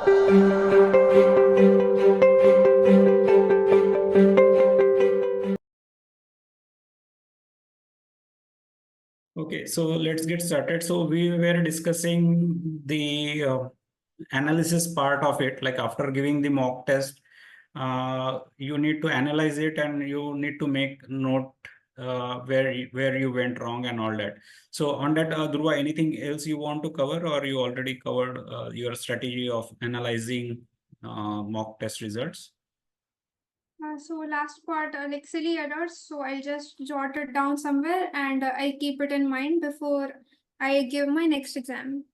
Okay, so let's get started. So we were discussing the analysis part of it. Like after giving the mock test, you need to analyze it and you need to make note where you went wrong and all that. So on that, Dhruva, anything else you want to cover, or you already covered your strategy of analyzing mock test results? So last part, like silly errors. So I'll just jot it down somewhere and I keep it in mind before I give my next exam.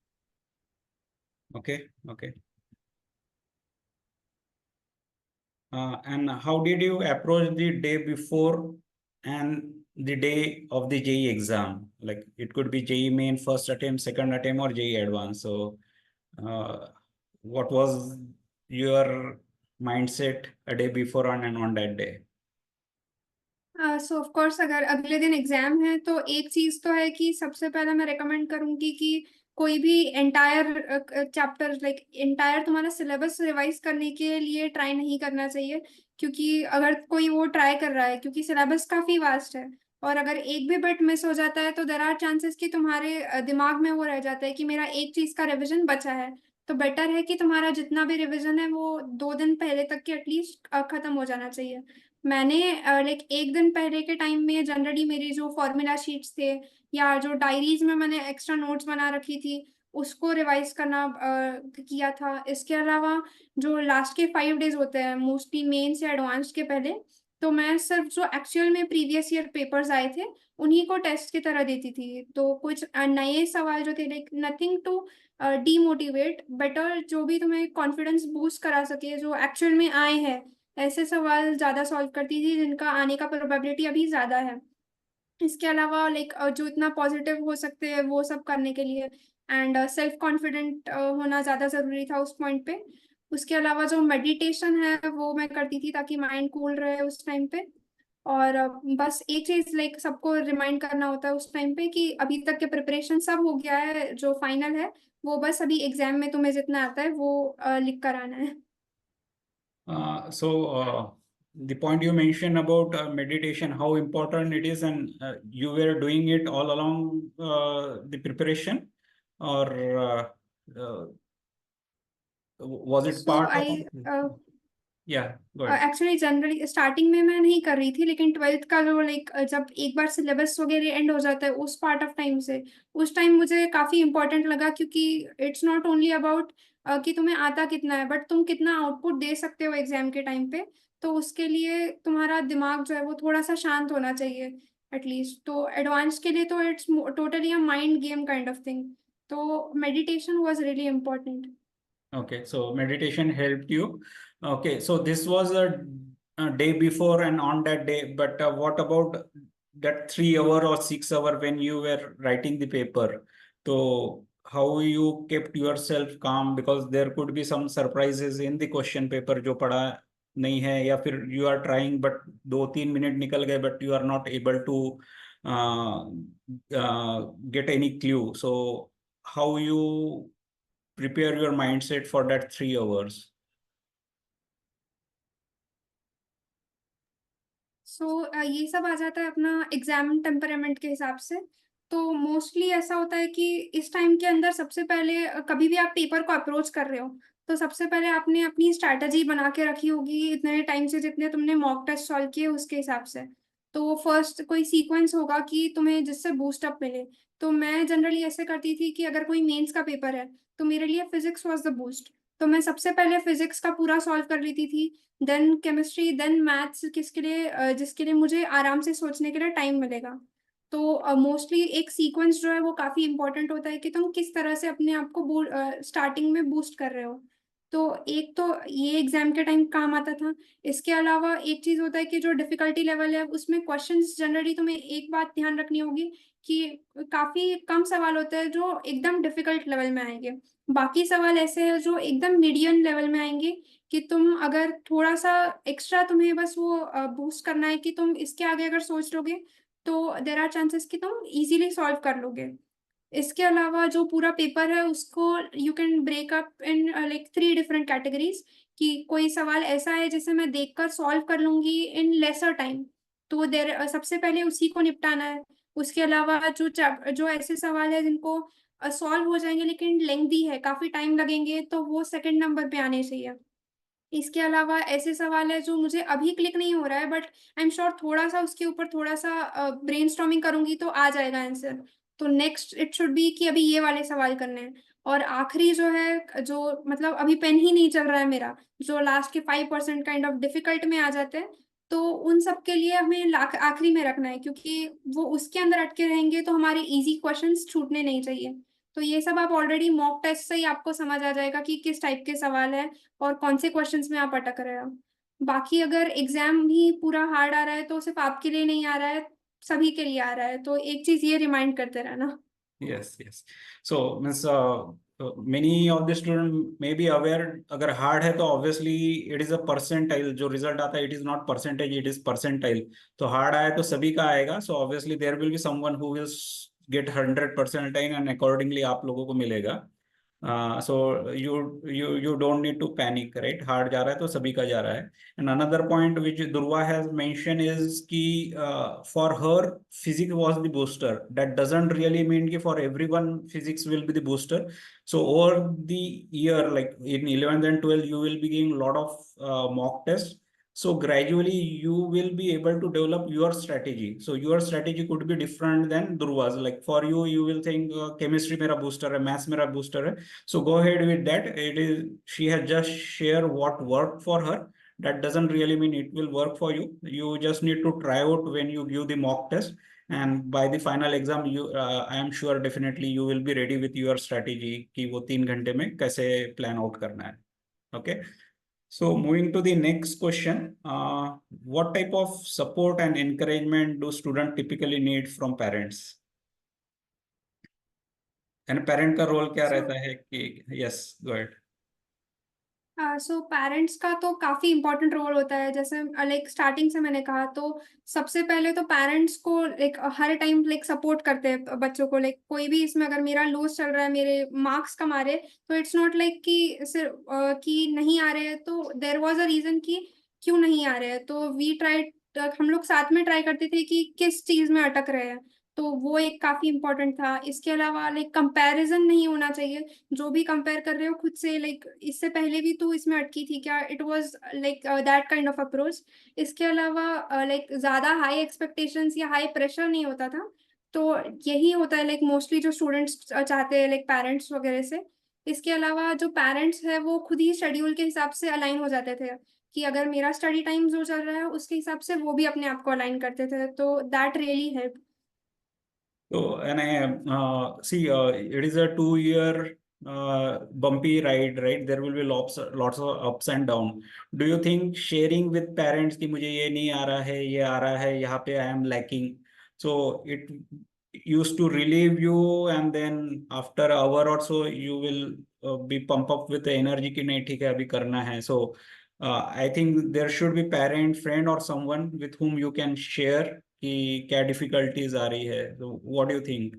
Okay, okay. And how did you approach the day before and the day of the JEE exam? Like it could be JEE main first attempt, second attempt, or JEE advanced. So, what was your mindset a day before and on that day? So of course अगर अगले दिन exam है तो एक चीज तो है कि सबसे पहले मैं रेकमेंड करूंगी कि कोई भी एंटायर चैप्टर लाइक एंटायर तुम्हारा सिलेबस रिवाइज करने के लिए ट्राई नहीं करना चाहिए, क्योंकि अगर कोई वो ट्राई कर रहा है, क्योंकि सिलेबस काफी वास्ट है, और अगर एक भी बिट मिस हो जाता है तो देर आर चांसेस कि तुम्हारे दिमाग में वो रह जाता है कि मेरा एक चीज का रिविजन बचा है। तो बेटर है कि तुम्हारा जितना भी रिविजन है वो 2 दिन पहले तक के एटलीस्ट खत्म हो जाना चाहिए। मैंने लाइक एक दिन पहले के टाइम में जनरली मेरी जो फॉर्मूला शीट्स थे या जो डायरीज में मैंने एक्स्ट्रा नोट्स बना रखी थी उसको रिवाइज करना किया था। इसके अलावा जो लास्ट के 5 डेज होते हैं मोस्टली मेंस या एडवांस के पहले, तो मैं सिर्फ जो एक्चुअल में प्रीवियस ईयर पेपर्स आए थे उन्हीं को टेस्ट की तरह देती थी। तो कुछ नए सवाल जो थे like nothing to demotivate, better जो भी तुम्हें कॉन्फिडेंस बूस्ट करा सके जो एक्चुअल में आए हैं, ऐसे सवाल ज्यादा सॉल्व करती थी जिनका आने का प्रोबेबिलिटी अभी ज्यादा है। इसके अलावा लाइक जो इतना पॉजिटिव हो सकते हैं वो सब करने के लिए एंड सेल्फ कॉन्फिडेंट होना ज्यादा जरूरी था उस पॉइंट पे। उसके अलावा जो मेडिटेशन है वो मैं करती थी ताकि माइंड कूल रहे उस टाइम पे। और बस एक चीज लाइक सबको रिमाइंड करना होता है उस टाइम पे कि अभी तक के प्रिपरेशन सब हो गया है, जो फाइनल है वो बस अभी एग्जाम में तुम्हें जितना आता है वो लिख कर आना है। The point you mentioned about meditation, how important it is, and you were doing it all along the preparation, or was it so part of? I Yeah, go ahead. Actually generally starting में मैं नहीं कर रही थी, लेकिन twelfth का जो like जब एक बार सिलेबस वगैरह एंड हो जाता है उस पार्ट ऑफ टाइम से, उस टाइम मुझे काफी इंपॉर्टेंट लगा, क्योंकि इट्स नॉट ओनली अबाउट कि तुम्हें आता कितना है बट तुम कितना आउटपुट दे सकते हो एग्जाम के टाइम पे। तो उसके लिए तुम्हारा दिमाग जो है वो थोड़ा सा शांत होना चाहिए एटलीस्ट। तो एडवांस के लिए तो it's totally a mind game kind of thing. तो meditation was really important. Okay, so meditation helped you. Okay, so this was a day before and on that day, but what about that 3 hour or 6 hour when you were writing the paper? So how you kept yourself calm, because there could be some surprises in the question paper जो पढ़ा नहीं है, या फिर you are trying but 2-3 minute निकल गए but you are not able to get any clue. So how you prepare your mindset for that 3 hours? ये सब आ जाता है अपना एग्जाम टेम्परामेंट के हिसाब से। तो मोस्टली ऐसा होता है कि इस टाइम के अंदर सबसे पहले कभी भी आप पेपर को अप्रोच कर रहे हो तो सबसे पहले आपने अपनी स्ट्रैटेजी बना के रखी होगी इतने टाइम से जितने तुमने मॉक टेस्ट सॉल्व किए उसके हिसाब से। तो फर्स्ट कोई सीक्वेंस होगा कि तुम्हें जिससे बूस्टअप मिले। तो मैं जनरली ऐसे करती थी कि अगर कोई मेंस का पेपर है तो मेरे लिए फिजिक्स वाज द बूस्ट। तो मैं सबसे पहले फिजिक्स का पूरा सॉल्व कर लेती थी, देन केमिस्ट्री, देन मैथ्स, किसके लिए जिसके लिए मुझे आराम से सोचने के लिए टाइम मिलेगा। तो मोस्टली एक सीक्वेंस जो है वो काफी इंपॉर्टेंट होता है कि तुम किस तरह से अपने आप को स्टार्टिंग में बूस्ट कर रहे हो। तो एक तो ये एग्जाम के टाइम काम आता था। इसके अलावा एक चीज होता है कि जो डिफिकल्टी लेवल है उसमें क्वेश्चंस जनरली तुम्हें एक बात ध्यान रखनी होगी कि काफी कम सवाल होते हैं जो एकदम डिफिकल्ट लेवल में आएंगे। बाकी सवाल ऐसे हैं जो एकदम मीडियम लेवल में आएंगे कि तुम अगर थोड़ा सा एक्स्ट्रा तुम्हें बस वो बूस्ट करना है कि तुम इसके आगे अगर सोच लोगे तो देर आर चांसेस कि तुम इजीली सॉल्व कर लोगे। इसके अलावा जो पूरा पेपर है उसको you can break up in like 3 different categories, कि कोई सवाल ऐसा है जिसे मैं देखकर सॉल्व कर लूंगी इन लेसर टाइम, तो देर सबसे पहले उसी को निपटाना है। उसके अलावा जो ऐसे सवाल है जिनको सॉल्व हो जाएंगे लेकिन लेंथी है, काफी टाइम लगेंगे, तो वो सेकंड नंबर पे आने चाहिए। इसके अलावा ऐसे सवाल है जो मुझे अभी क्लिक नहीं हो रहा है, बट आई एम श्योर थोड़ा सा उसके ऊपर थोड़ा सा ब्रेनस्टॉर्मिंग करूंगी तो आ जाएगा आंसर, तो नेक्स्ट इट शुड बी कि अभी ये वाले सवाल करने हैं। और आखिरी जो है, जो मतलब अभी पेन ही नहीं चल रहा है मेरा, जो लास्ट के 5% काइंड ऑफ डिफिकल्ट में आ जाते हैं, तो उन सब के लिए हमें आखिरी में रखना है, क्योंकि वो उसके अंदर अटके रहेंगे तो हमारे इजी क्वेश्चंस छूटने नहीं चाहिए। तो ये सब आप ऑलरेडी मॉक टेस्ट से ही आपको समझ आ जाएगा कि किस टाइप के सवाल है और कौन से क्वेश्चंस में आप अटक रहे हो। बाकी अगर एग्जाम ही पूरा हार्ड आ रहा है तो सिर्फ आपके लिए नहीं आ रहा है, सभी के लिए आ रहा है, तो एक चीज ये रिमाइंड करते रहना। Yes, yes. So, means many of the student may be aware, अगर hard है तो obviously it is a percentile, जो result आता है it is not percentage, it is percentile. तो hard आया तो सभी का आएगा. So obviously there will be someone who will get 100 percentile and accordingly आप लोगों को मिलेगा. So you don't need to panic, right? Hard जा रहा है तो सभी का जा रहा है. And another point which Durva has mentioned is कि for her physics was the booster. That doesn't really mean कि for everyone physics will be the booster. So over the year, like in 11th and 12th, you will be getting a lot of mock tests. So gradually you will be able to develop your strategy. So your strategy could be different than Durva's. Like for you, you will think chemistry मेरा booster है, maths मेरा booster है. So go ahead with that. It is, she has just shared what worked for her. That doesn't really mean it will work for you. You just need to try out when you give the mock test. And by the final exam, I am sure definitely you will be ready with your strategy कि वो 3 घंटे में कैसे plan out करना है. Okay. So moving to the next question, what type of support and encouragement do students typically need from parents? And parent का role क्या सो रहता है कि yes, go ahead. So parents का तो काफी इंपॉर्टेंट रोल होता है, जैसे लाइक स्टार्टिंग से मैंने कहा, तो सबसे पहले तो पेरेंट्स को लाइक हर टाइम लाइक सपोर्ट करते हैं बच्चों को, लाइक कोई भी इसमें अगर मेरा लॉस चल रहा है, मेरे मार्क्स कम आ रहे, तो इट्स नॉट लाइक कि सिर्फ कि नहीं आ रहे हैं, तो देयर वाज अ रीजन कि क्यों नहीं आ रहे हैं, तो वी ट्राई, हम लोग साथ में ट्राई करते थे कि किस चीज में अटक रहे हैं, तो वो एक काफी इंपॉर्टेंट था। इसके अलावा लाइक कंपैरिजन नहीं होना चाहिए, जो भी कंपेयर कर रहे हो खुद से, लाइक इससे पहले भी तू इसमें अटकी थी क्या, it was like that kind of approach. इसके अलावा लाइक ज्यादा हाई एक्सपेक्टेशंस या हाई प्रेशर नहीं होता था, तो यही होता है लाइक मोस्टली जो स्टूडेंट्स चाहते हैं लाइक पेरेंट्स वगैरह से। इसके अलावा जो पेरेंट्स है वो खुद ही शेड्यूल के हिसाब से अलाइन हो जाते थे, कि अगर मेरा स्टडी टाइम जो चल रहा है उसके हिसाब से वो भी अपने आप को अलाइन करते थे, तो that really help. So, and I see, it is a 2 year bumpy ride, right? There will be lots of ups and down. Do you think sharing with parents कि मुझे ये नहीं आ रहा है, ये आ रहा है, यहाँ पे I am lacking, so it used to relieve you, and then after an hour or so you will be pump up with the energy कि नहीं ठीक है अभी करना है. So I think there should be parent, friend or someone with whom you can share कि क्या difficulties आ रही है. तो व्हाट डू यू थिंक?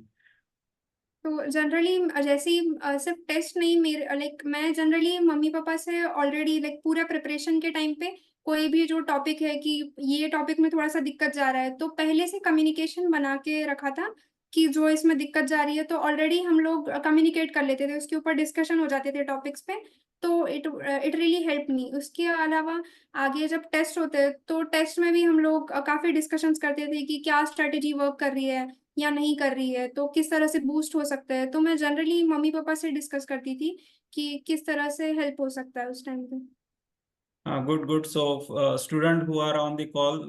तो जनरली जैसे ही सिर्फ टेस्ट नहीं, मेरे लाइक मैं जनरली मम्मी पापा से ऑलरेडी लाइक पूरा प्रिपरेशन के टाइम पे कोई भी जो टॉपिक है कि ये टॉपिक में थोड़ा सा दिक्कत जा रहा है, तो पहले से कम्युनिकेशन बना के रखा था कि जो इसमें दिक्कत जा रही है, तो ऑलरेडी हम लोग कम्युनिकेट कर लेते थे, उसके ऊपर डिस्कशन हो जाते थे टॉपिक्स पे, तो इट रियली हेल्प मी। उसके अलावा आगे जब टेस्ट होते हैं तो टेस्ट में भी हम लोग काफी डिस्कशंस करते थे कि क्या स्ट्रेटेजी वर्क कर रही है या नहीं कर रही है, तो किस तरह से बूस्ट हो सकता है, तो मैं जनरली मम्मी पापा से डिस्कस करती थी कि किस तरह से हेल्प हो सकता है उस टाइम पे। Good, good. So, student who are on the call,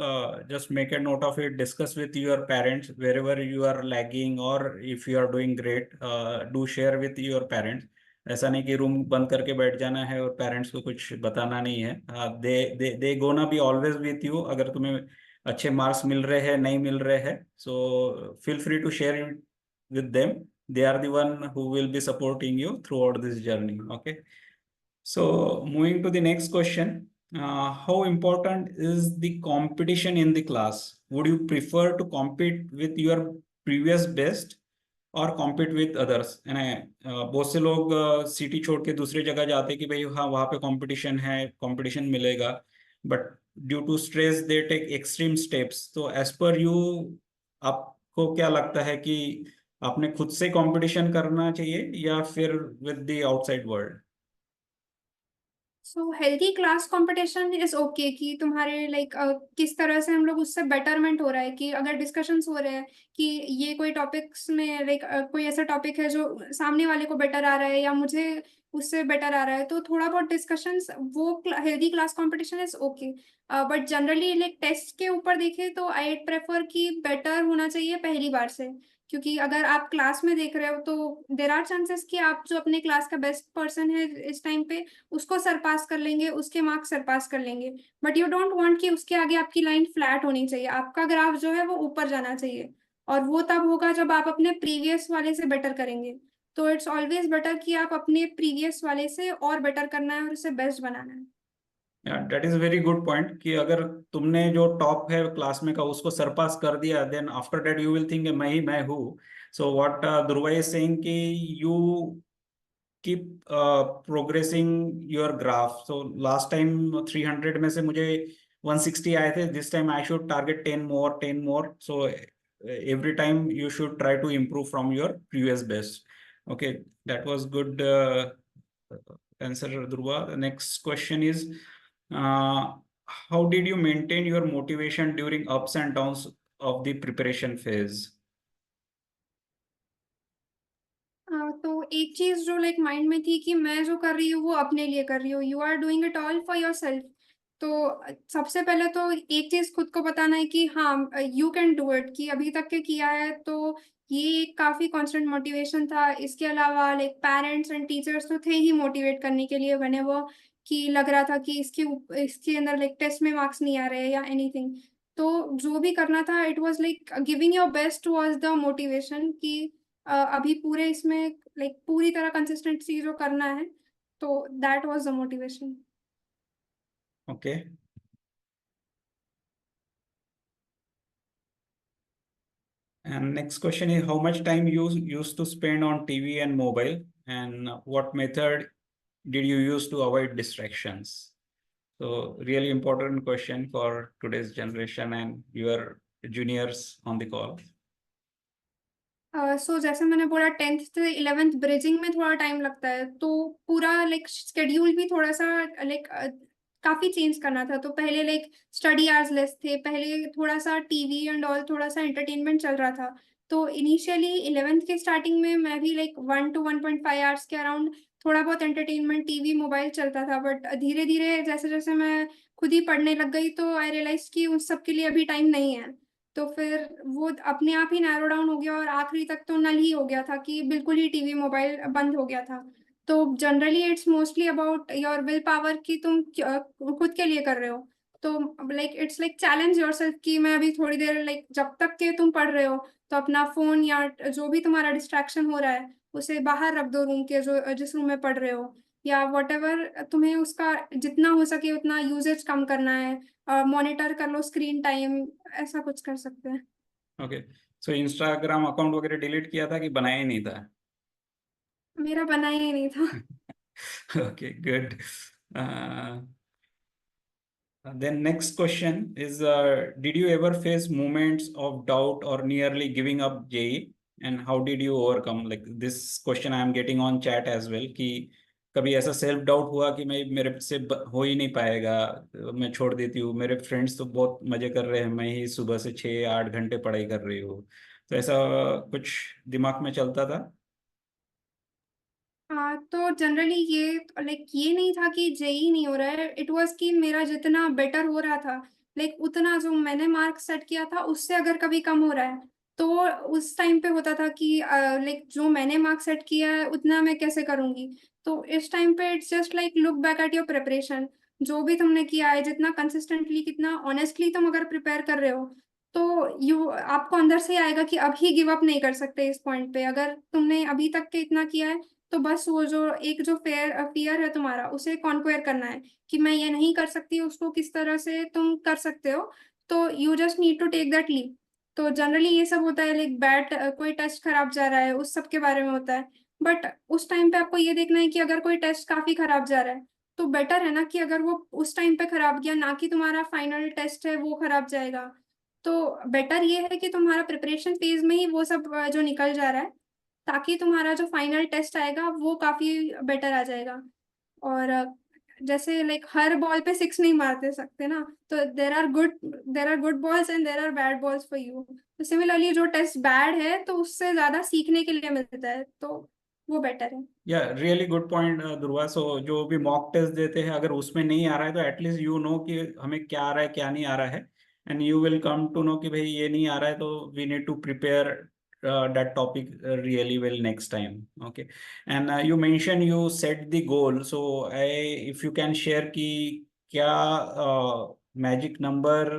just make a note of it. Discuss with your parents wherever you are lagging, or if you are doing great, do share with your parents. ऐसा नहीं कि room बंद करके बैठ जाना है और parents को कुछ बताना नहीं है. They gonna be always with you. अगर तुम्हें अच्छे मार्क्स मिल रहे हैं, नहीं मिल रहे हैं, so feel free to share it with them. They are the one who will be supporting you throughout this journey. Okay. So moving to the next question, how important is the competition in the class? Would you prefer to compete with your previous best, और compete with others है ना। बहुत से लोग city छोड़ के दूसरी जगह जाते हैं कि भाई हाँ वहाँ पे कंपटीशन है, कंपटीशन मिलेगा, but due to stress they take extreme steps. तो एज पर यू, आपको क्या लगता है कि आपने खुद से कंपटीशन करना चाहिए या फिर with the outside world? So healthy class competition is okay कि तुम्हारे लाइक किस तरह से हम लोग उससे बेटरमेंट हो रहा है, कि अगर डिस्कशंस हो रहे हैं कि ये कोई टॉपिक्स में लाइक कोई ऐसा टॉपिक है जो सामने वाले को बेटर आ रहा है या मुझे उससे बेटर आ रहा है, तो थोड़ा बहुत डिस्कशंस, वो healthy class competition is okay. But generally like test के ऊपर देखें तो आई प्रेफर कि बेटर होना चाहिए पहली बार से। क्योंकि अगर आप क्लास में देख रहे हो तो देर आर चांसेस कि आप जो अपने क्लास का बेस्ट पर्सन है इस टाइम पे उसको सरपास कर लेंगे, उसके मार्क्स सरपास कर लेंगे। बट यू डोंट वांट कि उसके आगे आपकी लाइन फ्लैट होनी चाहिए, आपका ग्राफ जो है वो ऊपर जाना चाहिए। और वो तब होगा जब आप अपने प्रीवियस वाले से बेटर करेंगे। तो इट्स ऑलवेज बेटर कि आप अपने प्रीवियस वाले से और बेटर करना है और उसे बेस्ट बनाना है। That is very good point कि अगर तुमने जो टॉप है क्लास में का उसको सरपास कर दिया, then after that you will think मैं हूँ। So what Dhruv is saying कि you keep progressing your graph. So last time 300 में से मुझे 160 आए थे, this time I should target 10 more 10 more। So every time you should try to improve from your previous best. Okay, that was good answer, Dhruva. The next question is, uh, how did you maintain your motivation during ups and downs of the preparation phase? तो एक चीज जो like mind में थी कि मैं जो कर रही हूँ वो अपने लिए कर रही हूँ, you are doing it all for yourself. तो सबसे पहले तो एक चीज खुद को बताना है कि हाँ यू कैन डू इट, कि अभी तक के किया है तो ये एक काफी कांस्टेंट मोटिवेशन था। इसके अलावा लाइक पेरेंट्स एंड टीचर्स तो थे ही मोटिवेट करने के लिए बने वो, कि लग रहा था कि इसके अंदर लाइक टेस्ट में मार्क्स नहीं आ रहे या एनीथिंग। तो जो भी करना था it was like giving your best was the motivation, कि अभी पूरे इसमें लाइक पूरी तरह कंसिस्टेंसी जो करना है, तो that was the motivation. Okay. And next question is, how much time you used to spend on TV and mobile, and what method did you use to avoid distractions? So really important question for today's generation and your juniors on the call. सो जैसे मैंने बोला 10th से 11th bridging में थोड़ा time लगता है, तो पूरा लाइक शेड्यूल भी थोड़ा सा लाइक काफी चेंज करना था। तो पहले लाइक स्टडी आवर्स लेस थे, पहले थोड़ा सा टीवी एंड ऑल थोड़ा सा एंटरटेनमेंट चल रहा था। तो इनिशियली 11th के स्टार्टिंग में मैं भी लाइक 1 to 1.5 आवर्स के अराउंड थोड़ा बहुत एंटरटेनमेंट टीवी मोबाइल चलता था। बट धीरे धीरे जैसे जैसे मैं खुद ही पढ़ने लग गई तो आई रियलाइज कि उस सब के लिए अभी टाइम नहीं है। तो फिर वो अपने आप ही नैरो डाउन हो गया और आखिरी तक तो नल ही हो गया था, कि बिल्कुल ही टीवी मोबाइल बंद हो गया था। तो generally it's mostly about your will power, कि तुम खुद के लिए कर रहे हो। तो like it's like challenge yourself कि मैं अभी थोड़ी देर लाइक जब तक के तुम पढ़ रहे हो तो अपना फोन या जो भी तुम्हारा डिस्ट्रैक्शन हो रहा है उसे बाहर रख दो रूम के, जो जिस रूम में पढ़ रहे हो, या वट एवर तुम्हें उसका जितना हो सके उतना यूजेज कम करना है। मॉनिटर कर लो स्क्रीन टाइम, ऐसा कुछ कर सकते हैं। ओके, सो इंस्टाग्राम अकाउंट वगैरह डिलीट किया था कि बनाया ही नहीं था? मेरा बनाया ही नहीं था। Okay, good. Then next question is, did you ever face moments of doubt or nearly giving up JEE, and how did you overcome? Like this question I am getting on chat as well, कि कभी ऐसा self doubt हुआ कि मैं मेरे से हो ही नहीं पाएगा, मैं छोड़ देती हूँ, मेरे फ्रेंड्स तो बहुत मजे कर रहे हैं, मैं ही सुबह से 6-8 घंटे पढ़ाई कर रही हूँ। तो ऐसा कुछ दिमाग में चलता था? हाँ, तो जनरली ये लाइक ये नहीं था कि जेई नहीं हो रहा है, इट वाज कि मेरा जितना बेटर हो रहा था लाइक उतना जो मैंने मार्क सेट किया था उससे अगर कभी कम हो रहा है तो उस टाइम पे होता था कि लाइक जो मैंने मार्क सेट किया है उतना मैं कैसे करूंगी। तो इस टाइम पे it's just like look back at your preparation, जो भी तुमने किया है जितना कंसिस्टेंटली कितना ऑनेस्टली तुम अगर प्रिपेयर कर रहे हो तो यू आपको अंदर से आएगा कि अभी गिव अप नहीं कर सकते इस पॉइंट पे। अगर तुमने अभी तक के इतना किया है तो बस वो जो एक जो फियर है तुम्हारा उसे कॉन्क्वेयर करना है, कि मैं ये नहीं कर सकती, उसको किस तरह से तुम कर सकते हो। तो you just need to take that leap. तो जनरली ये सब होता है, लाइक बैट कोई टेस्ट खराब जा रहा है उस सब के बारे में होता है। बट उस टाइम पे आपको ये देखना है कि अगर कोई टेस्ट काफी खराब जा रहा है तो बेटर है ना कि अगर वो उस टाइम पे खराब गया, ना कि तुम्हारा फाइनल टेस्ट है वो खराब जाएगा। तो बेटर ये है कि तुम्हारा प्रिपरेशन फेज में ही वो सब जो निकल जा रहा है, ताकि तुम्हारा जो फाइनल टेस्ट आएगा वो काफी बेटर आ जाएगा। और जैसे लाइक हर बॉल पे सिक्स नहीं मारते सकते ना, तो there are good balls and there are bad balls for you. तो सिमिलरली जो टेस्ट बैड है तो उससे ज्यादा सीखने के लिए मिलता है, तो वो बेटर है। या रियली गुड पॉइंट ध्रुवा। सो जो भी मॉक टेस्ट देते हैं, अगर उसमें नहीं आ रहा है तो एटलीस्ट यू नो कि हमें क्या आ रहा है क्या नहीं आ रहा है, and you will come to know कि भाई ये नहीं आ रहा है तो we need to prepare that topic really well next time. Okay. And you mentioned you set the goal, so I if you can share कि क्या मैजिक नंबर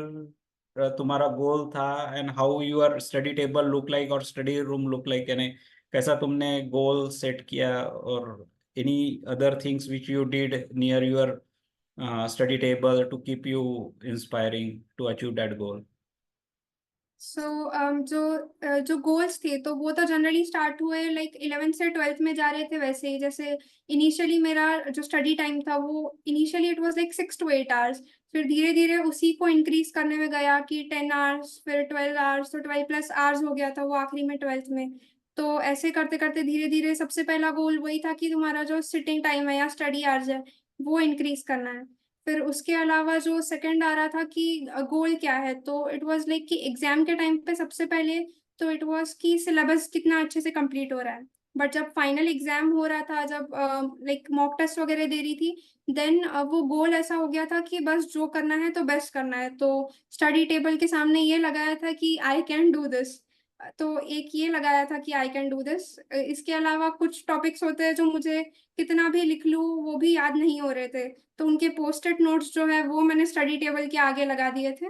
तुम्हारा गोल था, and how your study table look like और study room look like, यानी कैसा तुमने goal set किया, और any other things which you did near your study table to keep you inspiring to achieve that goal. So जो goals थे तो वो तो जनरली स्टार्ट हुए लाइक 11th से 12th में जा रहे थे वैसे ही। जैसे इनिशियली मेरा जो स्टडी टाइम था वो initially it was like 6 to 8 hours. फिर धीरे धीरे उसी को इंक्रीज करने में गया कि 10 आवर्स, फिर 12 आवर्स, तो 12+ आवर्स हो गया था वो आखिरी में 12th में। तो ऐसे करते करते धीरे धीरे सबसे पहला गोल वही था कि तुम्हारा जो सिटिंग टाइम है या स्टडी आवर्स है वो इंक्रीज करना है। फिर उसके अलावा जो सेकंड आ रहा था कि गोल क्या है, तो इट वाज लाइक कि एग्जाम के टाइम पे सबसे पहले तो इट वाज कि सिलेबस कितना अच्छे से कंप्लीट हो रहा है। बट जब फाइनल एग्जाम हो रहा था, जब लाइक मॉक टेस्ट वगैरह दे रही थी, देन वो गोल ऐसा हो गया था कि बस जो करना है तो बेस्ट करना है। तो स्टडी टेबल के सामने ये लगाया था कि आई कैन डू दिस। तो एक ये लगाया था कि आई कैन डू दिस। इसके अलावा कुछ टॉपिक्स होते हैं जो मुझे कितना भी लिख लूँ वो भी याद नहीं हो रहे थे, तो उनके पोस्टेड नोट्स जो है वो मैंने स्टडी टेबल के आगे लगा दिए थे।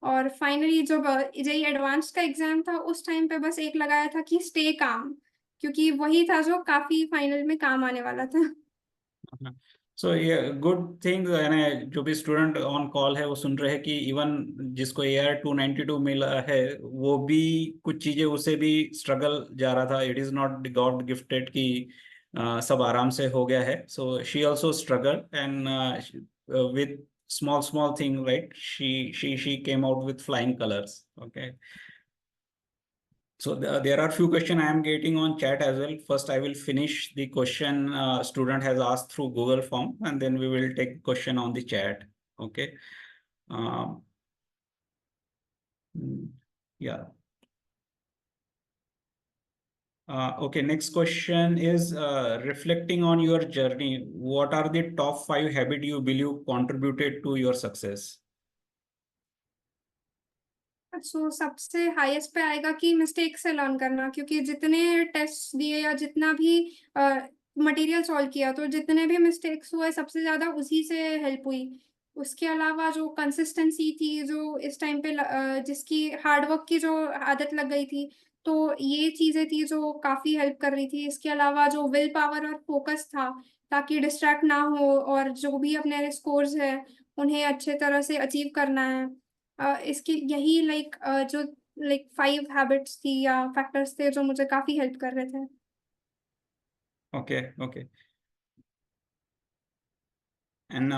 और फाइनली जब जेई एडवांस का एग्जाम था उस टाइम पे बस एक लगाया था कि स्टे काम, क्योंकि वही था जो काफी फाइनल में काम आने वाला था। सो ये गुड थिंग है ना, जो भी स्टूडेंट ऑन कॉल है वो सुन रहे हैं कि इवन जिसको AR 292 मिला है वो भी कुछ चीजें उसे भी स्ट्रगल जा रहा था। It is not God gifted कि सब आराम से हो गया है। So she also struggle and with small small thing, right? She came out with flying colors. Okay. So there are few questions I am getting on chat as well. First, I will finish the question student has asked through Google form, and then we will take question on the chat. Okay. Um, yeah. Okay. Next question is reflecting on your journey. What are the top 5 habits you believe contributed to your success? सो सबसे highest पे आएगा कि mistake से learn करना, क्योंकि जितने test दिए या जितना भी मटेरियल सॉल्व किया तो जितने भी मिस्टेक्स हुए सबसे ज्यादा उसी से हेल्प हुई। उसके अलावा जो कंसिस्टेंसी थी, जो इस टाइम पे जिसकी हार्डवर्क की जो आदत लग गई थी, तो ये चीजें थी जो काफी हेल्प कर रही थी। इसके अलावा जो विल पावर और फोकस था, ताकि डिस्ट्रैक्ट ना हो और जो भी अपने स्कोर्स है उन्हें अच्छे तरह से अचीव करना है। इसकी यही जो लाइक 5 हैबिट्स थी या फैक्टर्स थे जो मुझे काफी हेल्प कर रहे थे। Okay. Okay. And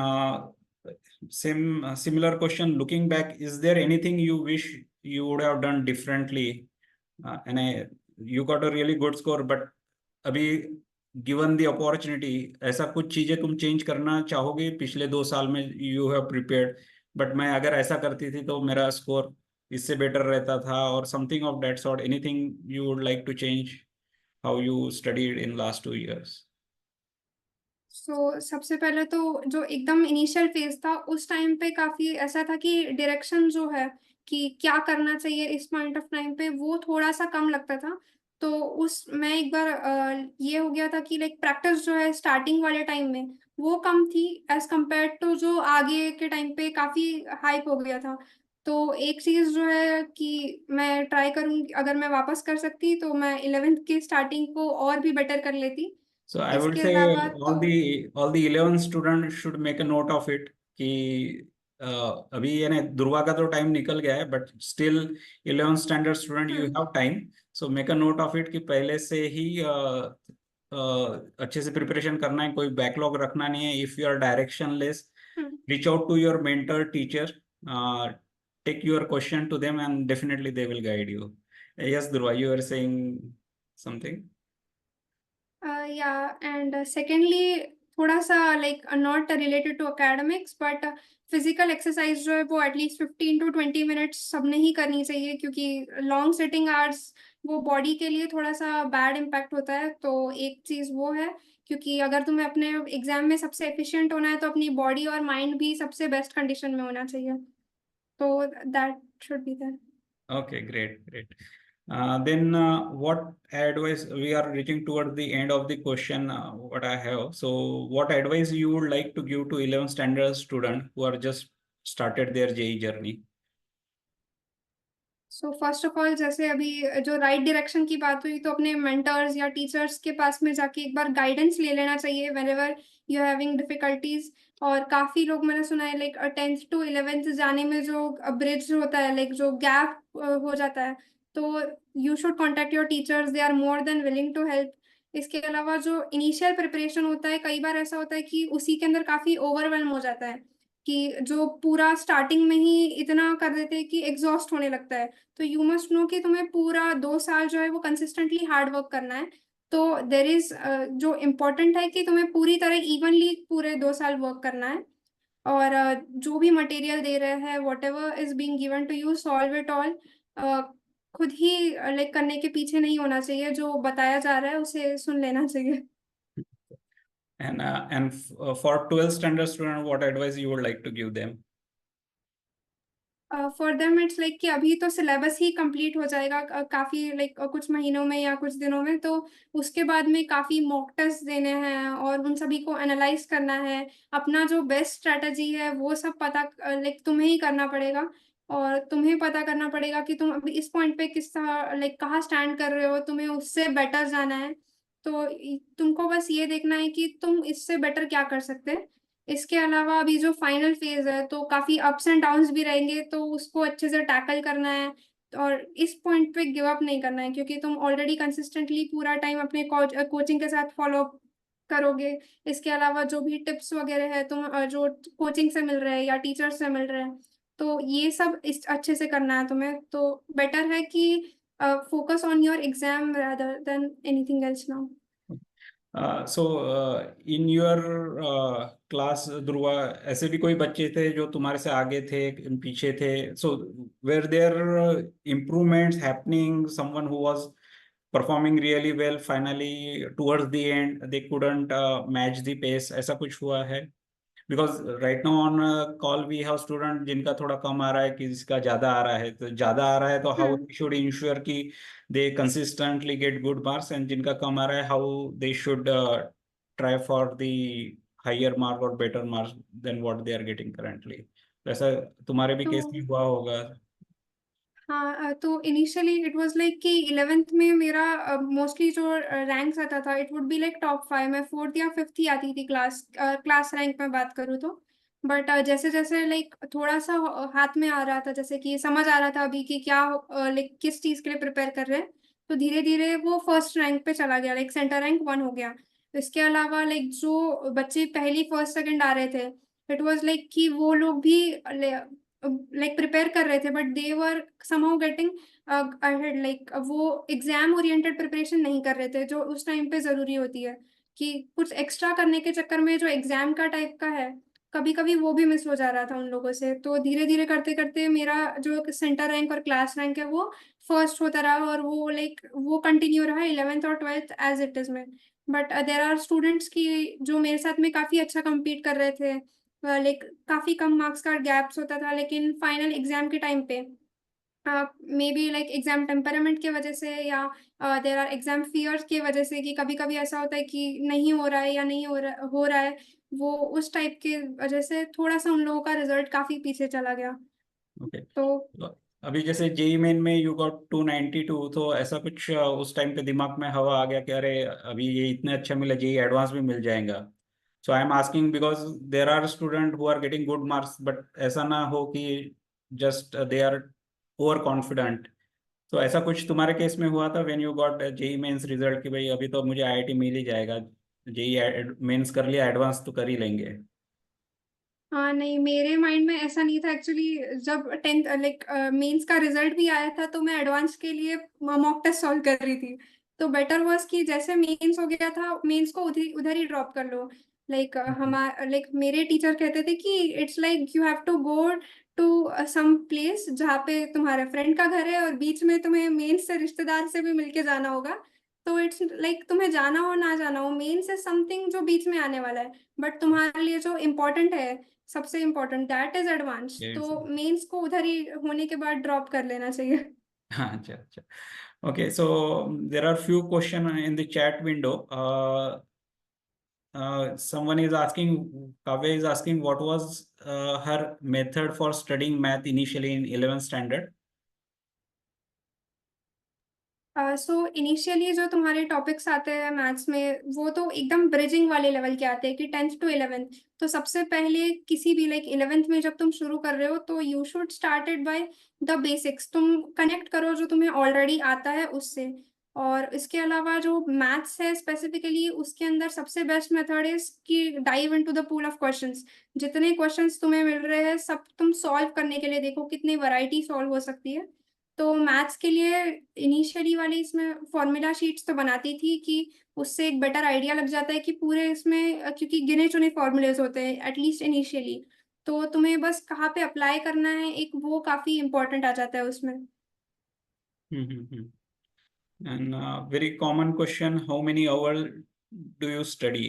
similar question, looking back, is there anything you wish you would have done differently? You got a really good score, but अभी given the opportunity, ऐसा कुछ चीजें तुम चेंज करना चाहोगे पिछले 2 साल में? यू हैव प्रिपेयर्ड, बट मैं अगर ऐसा करती थी तो मेरा स्कोर इससे बेटर रहता था, और something of that sort. Anything you would like to change how you studied in last 2 years? सबसे पहले तो जो एकदम इनिशियल फेज था उस टाइम पे काफी ऐसा था कि डायरेक्शन जो है कि क्या करना चाहिए इस पॉइंट ऑफ टाइम पे वो थोड़ा सा कम लगता था। तो उस मैं एक बार ये हो गया था कि लाइक प्रैक्टिस जो है स्टार्टिंग वाले टाइम में वो कम थी एज कम्पेयर टू जो आगे के टाइम पे काफी हाइप हो गया था। तो एक चीज जो है कि मैं ट्राई करूंगी, अगर मैं वापस कर सकती तो मैं 11th की स्टार्टिंग को और भी बेटर कर लेती। So I would इसके say अलावा तो all the 11 students should make a note of it कि अभी यानी ध्रुवा का तो टाइम निकल गया है, but still 11th standard student you hmm. Have time. So make a note of it कि पहले से ही अच्छे से प्रिपरेशन करना है, कोई बैकलॉग रखना नहीं है। If you are directionless, hmm. reach out to your mentor teacher, take your question to them, and definitely they will guide you. Yes, Dhruva, you were saying something. Yeah and secondly थोड़ा सा like not related to academics but physical exercise जो है वो at least 15 to 20 minutes सबने ही करनी चाहिए, क्योंकि long sitting hours वो बॉडी के लिए थोड़ा सा बैड इम्पैक्ट होता है। तो एक चीज़ वो है, क्योंकि अगर तुम्हें अपने एग्जाम में सबसे एफिशिएंट होना है तो अपनी बॉडी और माइंड भी सबसे बेस्ट कंडीशन में होना चाहिए। तो that should be there. Okay, great, great. Then what advice, we are reaching toward the end of the question, what I have. So what advice you would like to give to 11th standard student who are just started their JEE journey? So first of all, जैसे अभी जो right direction की बात हुई, तो अपने mentors या teachers के पास में जाके एक बार गाइडेंस ले लेना चाहिए whenever you are having difficulties. और काफी लोग मैंने सुना है लाइक 10th to 11th जाने में जो ब्रिज होता है, लाइक जो गैप हो जाता है, तो you should contact your teachers, they are more than willing to help. इसके अलावा जो इनिशियल प्रिपरेशन होता है, कई बार ऐसा होता है कि उसी के अंदर काफी ओवरवेलम हो जाता है, कि जो पूरा स्टार्टिंग में ही इतना कर देते हैं कि एग्जॉस्ट होने लगता है। तो यू मस्ट नो कि तुम्हें पूरा 2 साल जो है वो कंसिस्टेंटली हार्ड वर्क करना है। तो देर इज जो इम्पोर्टेंट है कि तुम्हें पूरी तरह इवनली पूरे 2 साल वर्क करना है। और जो भी मटेरियल दे रहे हैं, whatever is being given to you, solve it all. खुद ही लाइक करने के पीछे नहीं होना चाहिए, जो बताया जा रहा है उसे सुन लेना चाहिए। And for 12th standard student, what advice you would like to give them? For them it's like कि अभी तो सिलेबस ही कंप्लीट हो जाएगा काफी लाइक कुछ महीनों में या कुछ दिनों में। तो उसके बाद में काफी मॉक टेस्ट देने हैं और उन सभी को एनालाइज करना है। अपना जो बेस्ट स्ट्रेटजी है वो सब पता लाइक तुम्हें ही करना पड़ेगा। और तुम्हें पता करना पड़ेगा कि तुम अभी इस पॉइंट पे किस लाइक कहाँ स्टैंड कर रहे हो, तुम्हें उससे बेटर जाना है। तो तुमको बस ये देखना है कि तुम इससे बेटर क्या कर सकते हैं। इसके अलावा अभी जो फाइनल फेज है तो काफी अप्स एंड डाउन्स भी रहेंगे, तो उसको अच्छे से टैकल करना है। और इस पॉइंट पे गिव अप नहीं करना है, क्योंकि तुम ऑलरेडी कंसिस्टेंटली पूरा टाइम अपने कोचिंग के साथ फॉलो करोगे। इसके अलावा जो भी टिप्स वगैरह है तुम जो कोचिंग से मिल रहे हैं या टीचर से मिल रहे हैं, तो ये सब इस अच्छे से करना है तुम्हें। तो बेटर है कि focus on your exam rather than anything else now. So in your class, Dhruva, ऐसे भी कोई बच्चे थे जो तुम्हारे से आगे थे, पीछे थे? So were there improvements happening? Someone who was performing really well, finally towards the end they couldn't match the pace, ऐसा कुछ हुआ है? Because right now on call we have student जिनका थोड़ा कम आ रहा है, किसी का ज्यादा आ रहा है। तो ज्यादा आ रहा है तो how hmm. we should ensure कि they consistently get good marks, and जिनका कम आ रहा है how they should try for the higher mark or better marks than what they are getting currently. वैसा तुम्हारे भी तो केस में हुआ होगा? हाँ, तो इनिशियली इट वाज लाइक कि 11th में मेरा मोस्टली जो रैंक्स आता था it would be like top 5। मैं 4th या 5th ही आती थी क्लास रैंक में बात करूँ तो। बट जैसे जैसे लाइक थोड़ा सा हाथ में आ रहा था, जैसे कि समझ आ रहा था अभी कि क्या लाइक किस चीज़ के लिए प्रिपेयर कर रहे हैं, तो धीरे धीरे वो फर्स्ट रैंक पे चला गया, लाइक सेंटर रैंक 1 हो गया। इसके अलावा लाइक जो बच्चे पहली फर्स्ट सेकंड आ रहे थे, इट वाज लाइक कि वो लोग भी लाइक प्रिपेयर कर रहे थे, but they were somehow getting ahead, like वो एग्जाम ओरिएंटेड प्रिपरेशन नहीं कर रहे थे, जो उस टाइम पे जरूरी होती है। कि कुछ एक्स्ट्रा करने के चक्कर में जो एग्जाम का टाइप का है, कभी कभी वो भी मिस हो जा रहा था उन लोगों से। तो धीरे धीरे करते करते मेरा जो सेंटर रैंक और क्लास रैंक है वो फर्स्ट होता रहा, और वो लाइक वो कंटिन्यू रहा 11th और 12th एज इट इज में। बट देर आर स्टूडेंट्स की जो मेरे साथ में काफी अच्छा compete कर रहे थे, लाइक काफी कम मार्क्स का गैप्स होता था, लेकिन फाइनल एग्जाम के टाइम पे may be like exam temperament की वजह से या देर आर एग्जाम फियर्स की वजह से, कि कभी कभी ऐसा होता है कि नहीं हो रहा है या नहीं हो रहा है, वो उस टाइप के वजह से थोड़ा सा उन लोगों का रिजल्ट काफी पीछे चला गया। ओके। तो अभी जैसे जेई मेन में यू गॉट 292, तो ऐसा कुछ उस टाइम पे दिमाग में हवा आ गया कि अरे अभी ये इतने अच्छा मिला, जेई एडवांस भी मिल जाएगा? So I am asking because there are students who are getting good marks, but ऐसा ना हो कि just they are overconfident. तो ऐसा कुछ तुम्हारे केस में हुआ था when you got JEE Mains result कि भाई अभी तो मुझे आईआईटी मिल ही जाएगा, जेई मेंस कर लिया, एडवांस तो कर ही लेंगे? हाँ नहीं, मेरे माइंड में ऐसा नहीं था एक्चुअली। जब टेंथ लाइक मेंस का रिजल्ट भी आया था तो मैं एडवांस के लिए मॉक टेस्ट सॉल्व कर रही थी। तो बेटर वाज कि जैसे मेंस हो गया था, मेंस को उधर उधर ही ड्रॉप कर लो। लाइक लाइक मेरे टीचर कहते थे कि it's like you have to go to some place जहाँ पे तुम्हारे फ्रेंड का घर है और बीच में तुम्हें मेंस से रिश्तेदार से भी मिलके जाना होगा। तो इट्स लाइक तुम्हें जाना हो ना जाना हो, मेंस इज समथिंग जो बीच में आने वाला है। बट तुम्हारे लिए जो इम्पोर्टेंट है, सबसे important, that is advance. Yes. तो मेंस को उधर ही होने के बाद ड्रॉप कर लेना चाहिए। हाँ, अच्छा अच्छा. Okay, so there are few question in the chat window. Someone is asking, Kavya is asking, what was her method for studying math initially in 11th standard? So initially जो तुम्हारे टॉपिक्स आते हैं मैथ्स में, वो तो एकदम bridging वाले level के आते हैं कि 10th टू 11th। तो सबसे पहले किसी भी लाइक 11th में जब तुम शुरू कर रहे हो तो you should started by the basics. तुम कनेक्ट करो जो तुम्हें ऑलरेडी आता है उससे। और इसके अलावा जो मैथ्स है स्पेसिफिकली, उसके अंदर सबसे बेस्ट मेथड इज कि dive into the pool of questions. जितने क्वेश्चंस तुम्हें मिल रहे हैं सब तुम सॉल्व करने के लिए देखो कितनी वैरायटी सॉल्व हो सकती है। तो मैथ्स के लिए इनिशियली वाली इसमें फॉर्मूला शीट्स तो बनाती थी कि उससे एक बेटर आइडिया लग जाता है कि पूरे इसमें क्योंकि गिने चुने फॉर्मूलेज होते हैं एटलीस्ट इनिशियली। तो तुम्हें बस कहाँ पे अप्लाई करना है, एक वो काफी इंपॉर्टेंट आ जाता है उसमें। Mm-hmm. And very common question, how many hours do you study?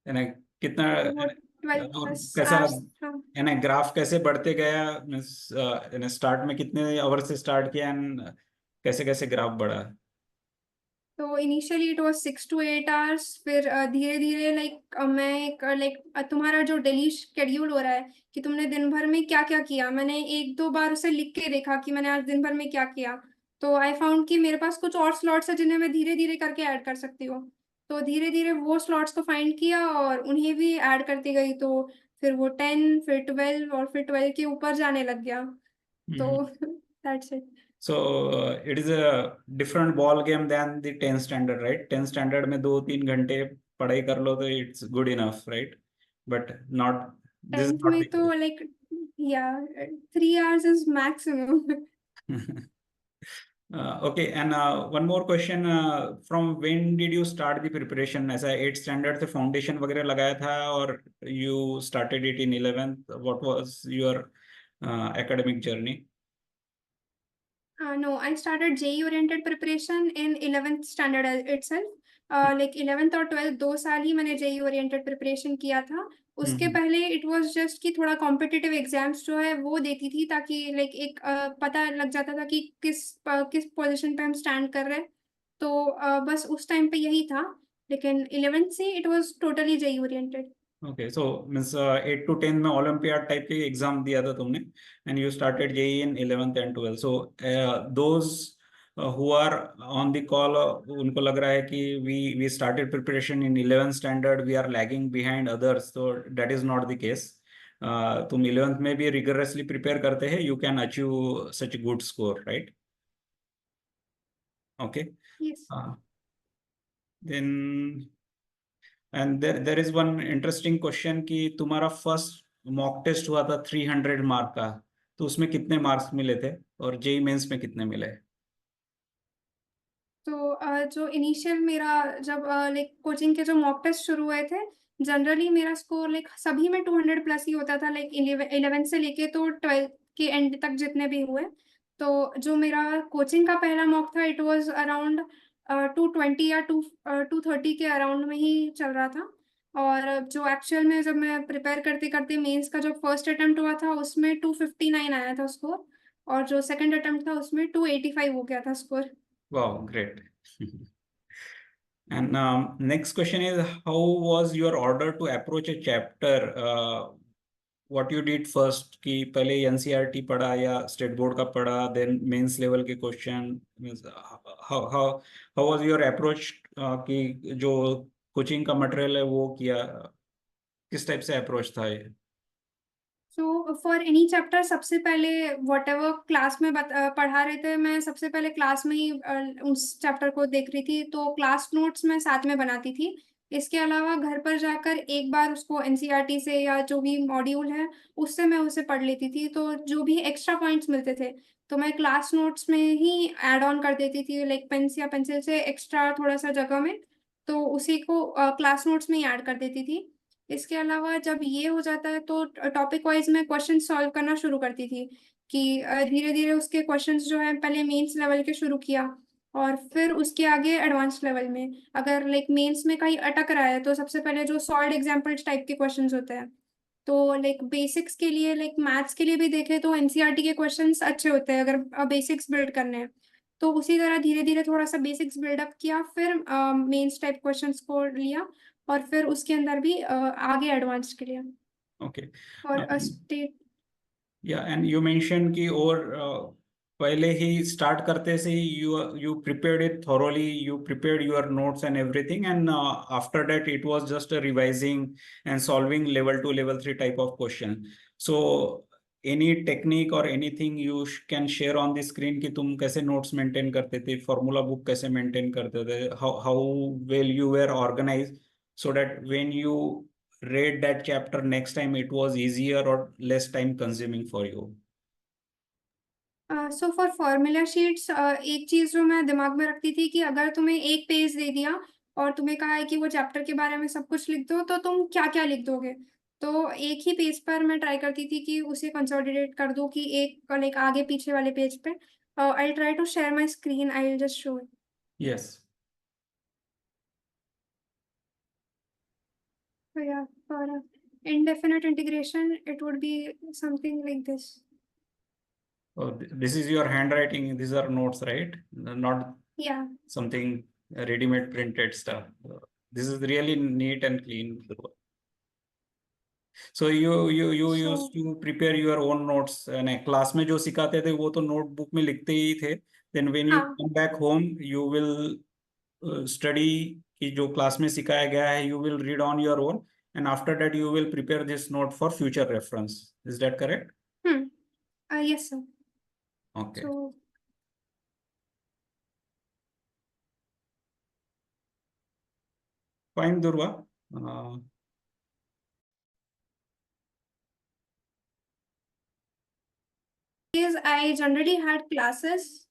यानी कितना, तो वो 12 कैसा, आवर्स। यानी ग्राफ कैसे बढ़ते गया, मीन्स यानी स्टार्ट में कितने आवर से स्टार्ट किया एंड कैसे कैसे ग्राफ बढ़ा? तो initially it was 6 to 8 hours. फिर धीरे धीरे लाइक मैं एक लाइक तुम्हारा जो डेली शेड्यूल हो रहा है कि तुमने दिन भर में क्या क्या किया, मैंने एक दो बार उसे लिख के देखा कि मैंने आज दिन भर में क्या किया। तो आई फाउंड कि मेरे पास कुछ और स्लॉट्स है जिन्हें मैं धीरे धीरे करके ऐड कर सकती हूँ। तो धीरे धीरे वो स्लॉट्स को फाइंड किया और उन्हें भी ऐड करती गई। तो फिर वो 10, फिर 12 और फिर 12 के ऊपर जाने लग गया। तो that's it. So it is a different ball game than the 10th standard, right? 10th standard में 2-3 घंटे पढ़ाई कर लो तो it's good enough, right? But not, this is 10th not में the तो लाइक या 3 hours is maximum. Okay, and one more question, from when did you start the preparation? ऐसा 8th standard से foundation वगैरह लगाया था और you started it in 11th? What was your academic journey? No, I started JEE oriented preparation in 11th standard itself. Like 11th और 12th 2 साल ही मैंने JEE oriented preparation किया था। उसके हम्म. पहले इट वाज जस्ट कि थोड़ा कॉम्पिटिटिव एग्जाम्स जो है वो देती थी ताकि लाइक एक पता लग जाता था कि किस पोजीशन पे हम स्टैंड कर रहे हैं। तो बस उस टाइम पे यही था। लेकिन 11th से it was totally JEE oriented। Okay, so means 8 to 10 में Olympiad type के एग्जाम दिया था तुमने, and you started JEE in 11th and 12th. So those who are on the call, उनको लग रहा है कि we started preparation in 11th standard, we are lagging behind others. So that is not the case. तुम 11th में भी rigorously prepare करते हैं, you can achieve such a good score, right? Okay. Yes. Then and there is one interesting question कि तुम्हारा first mock test हुआ था 300 mark का, तो उसमें कितने मार्क्स मिले थे और जेई मेंस में कितने मिले? तो जो इनिशियल मेरा जब लाइक कोचिंग के जो मॉक टेस्ट शुरू हुए थे, जनरली मेरा स्कोर लाइक सभी में 200 प्लस ही होता था। लाइक 11 से लेके तो 12 के एंड तक जितने भी हुए। तो जो मेरा कोचिंग का पहला मॉक था इट वाज अराउंड 220 या 230 के अराउंड में ही चल रहा था। और जो एक्चुअल में जब मैं प्रिपेयर करते करते मेंस का जो फर्स्ट अटेम्प्ट हुआ था उसमें 259 आया था स्कोर। और जो सेकंड अटेम्प्ट था उसमें 285 हो गया था स्कोर। वाह, great. And next question is, how was your order to approach a chapter? What you did first, कि पहले एनसीईआरटी पढ़ा या स्टेट बोर्ड का पढ़ा, then मेंस लेवल के question, how was your approach, कि जो कोचिंग का मटेरियल है वो किया, किस टाइप से अप्रोच था ये? सो फॉर एनी चैप्टर सबसे पहले वट एवर क्लास में पढ़ा रहे थे, मैं सबसे पहले क्लास में ही उस चैप्टर को देख रही थी, तो क्लास नोट्स मैं साथ में बनाती थी। इसके अलावा घर पर जाकर एक बार उसको एनसीईआरटी से या जो भी मॉड्यूल है उससे मैं उसे पढ़ लेती थी, तो जो भी एक्स्ट्रा पॉइंट्स मिलते थे तो मैं क्लास नोट्स में ही ऐड ऑन कर देती थी, लाइक पेन या पेंसिल से एक्स्ट्रा थोड़ा सा जगह में, तो उसी को क्लास नोट्स में ही ऐड कर देती थी। इसके अलावा जब ये हो जाता है तो टॉपिक वाइज मैं क्वेश्चन सॉल्व करना शुरू करती थी, कि धीरे धीरे उसके क्वेश्चंस जो है पहले मेंस लेवल के शुरू किया और फिर उसके आगे एडवांस लेवल में। अगर लाइक मेंस में कहीं अटक रहा है तो सबसे पहले जो सॉल्व एग्जाम्पल्स टाइप के क्वेश्चंस होते हैं, तो लाइक बेसिक्स के लिए, लाइक मैथ्स के लिए भी देखें तो एनसीईआरटी के क्वेश्चंस अच्छे होते हैं अगर बेसिक्स बिल्ड करने हैं। तो उसी तरह धीरे धीरे थोड़ा सा बेसिक्स बिल्डअप किया, फिर मेंस टाइप क्वेश्चंस को लिया और फिर उसके अंदर भी आगे एडवांस के लिए। ओके। और स्टेट या एंड यू मेंशन कि और पहले ही स्टार्ट करते से ही you prepared it thoroughly, you prepared your notes and everything, and after that it was just revising and solving level 2 level 3 type of question. So any technique और anything you can share on the screen कि तुम कैसे notes maintain करते थे, formula book कैसे maintain करते थे, how well you were organise, so that when you read that chapter next time it was easier or less time consuming for you? So for formula sheets एक चीज जो मैं दिमाग में रखती थी कि अगर तुम्हें एक पेज दे दिया और तुम्हें कहा है कि वो चैप्टर के बारे में सब कुछ लिख दो, तो तुम क्या क्या लिख दोगे। तो एक ही पेज पर मैं ट्राई करती थी कि उसे कंसोलिडेट कर दूं कि एक लाइक आगे पीछे वाले पेज पे। I try to share my screen, I will just show. Yes. So yeah, for indefinite integration, it would be something like this. Oh, this is your handwriting. These are notes, right? Not Yeah. something ready-made printed stuff. This is really neat and clean. So you used So to prepare your own notes, and class में जो सिखाते थे वो तो notebook में लिखते ही थे. Then when you हाँ come back home, you will study कि जो क्लास में सिखाया गया है, you will read on your own, and after that you will prepare this note for future reference. Is that correct? yes sir. Okay. So Fine, Durva. Uh, days I generally had classes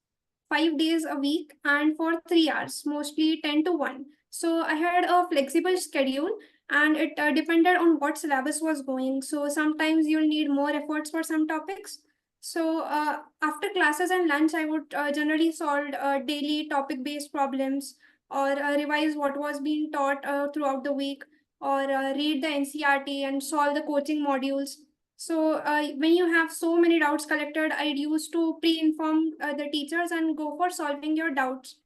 5 days a week and for 3 hours, mostly 10 to 1. So I had a flexible schedule and it depended on what syllabus was going. So sometimes you'll need more efforts for some topics. So after classes and lunch, I would generally solve daily topic based problems or revise what was being taught throughout the week or read the NCRT and solve the coaching modules. So when you have so many doubts collected, I'd used to pre-inform the teachers and go for solving your doubts.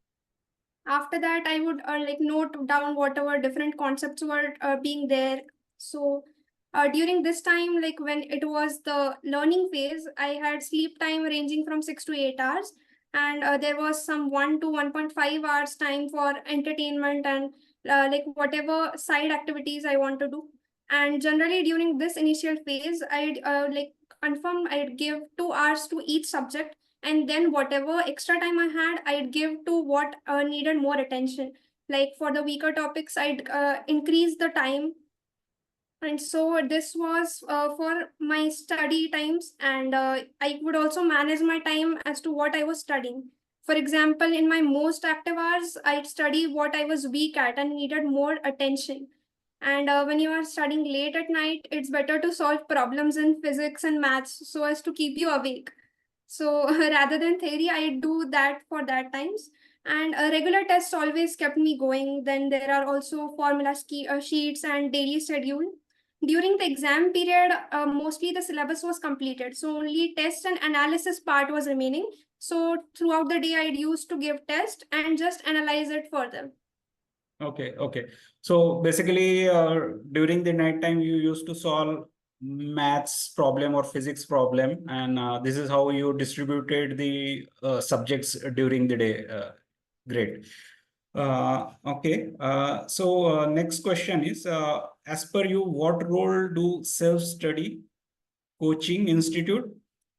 After that, I would like note down whatever different concepts were being there. So during this time, like when it was the learning phase, I had sleep time ranging from 6 to 8 hours, and there was some 1 to 1.5 hours time for entertainment and like whatever side activities I want to do. And generally during this initial phase, I'd like confirm I'd give 2 hours to each subject, and then whatever extra time I had, I'd give to what needed more attention. Like for the weaker topics, I'd increase the time. And so this was for my study times, and I would also manage my time as to what I was studying. For example, in my most active hours, I'd study what I was weak at and needed more attention. And when you are studying late at night, it's better to solve problems in physics and maths so as to keep you awake. So rather than theory, I do that for that times. And regular tests always kept me going. Then there are also formula sheets and daily schedule. During the exam period, mostly the syllabus was completed. So only test and analysis part was remaining. So throughout the day, I'd used to give test and just analyze it further. okay. So basically, during the night time, you used to solve maths problem or physics problem, and this is how you distributed the subjects during the day. Great. Okay. So next question is, as per you, what role do self-study, coaching institute,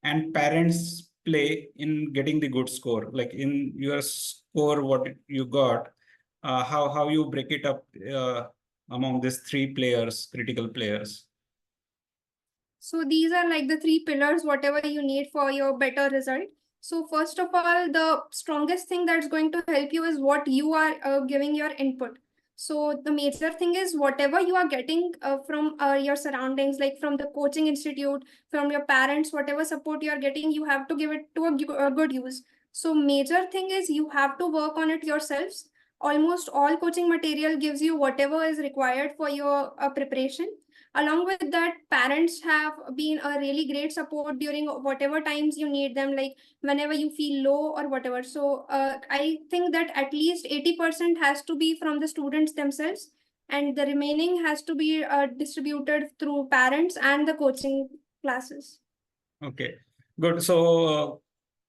and parents play in getting the good score? Like in your score, what you got, how you break it up among these three players, critical players? So these are like the three pillars, whatever you need for your better result. So first of all, the strongest thing that's going to help you is what you are giving your input. So the major thing is whatever you are getting from your surroundings, like from the coaching institute, from your parents, whatever support you are getting, you have to give it to a good use. So major thing is you have to work on it yourselves. Almost all coaching material gives you whatever is required for your preparation. Along with that, parents have been a really great support during whatever times you need them, like whenever you feel low or whatever. So I think that at least 80% has to be from the students themselves, and the remaining has to be distributed through parents and the coaching classes. Okay, good. So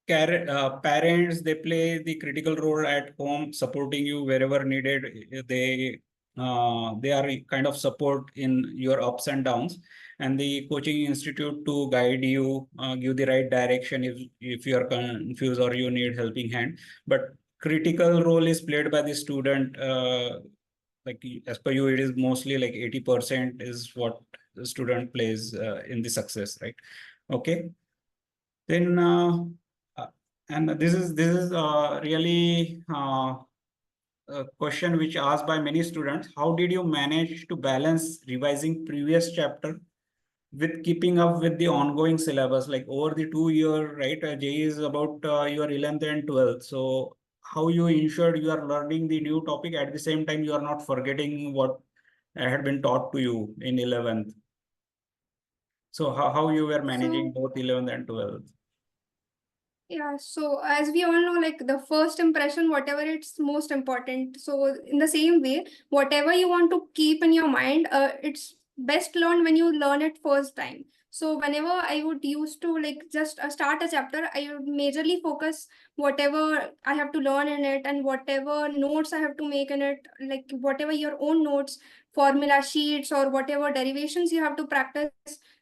parents, they play the critical role at home, supporting you wherever needed. They are kind of support in your ups and downs, and the coaching institute to guide you, give the right direction if you are confused or you need helping hand. But critical role is played by the student. Like as per you, it is mostly like 80% is what the student plays in the success, right? Okay. Then uh, and this is really a question which asked by many students. How did you manage to balance revising previous chapter with keeping up with the ongoing syllabus? Like over the 2 year, right? JEE is about your 11th and 12th. So how you ensured you are learning the new topic at the same time you are not forgetting what had been taught to you in 11th. So how you were managing So both 11th and 12th? yeah, so as we all know, like the first impression, whatever it's most important. So in the same way, whatever you want to keep in your mind, it's best learned when you learn it first time. So whenever I would used to like just start a chapter, I would majorly focus whatever I have to learn in it and whatever notes I have to make in it, like whatever your own notes, formula sheets, or whatever derivations you have to practice.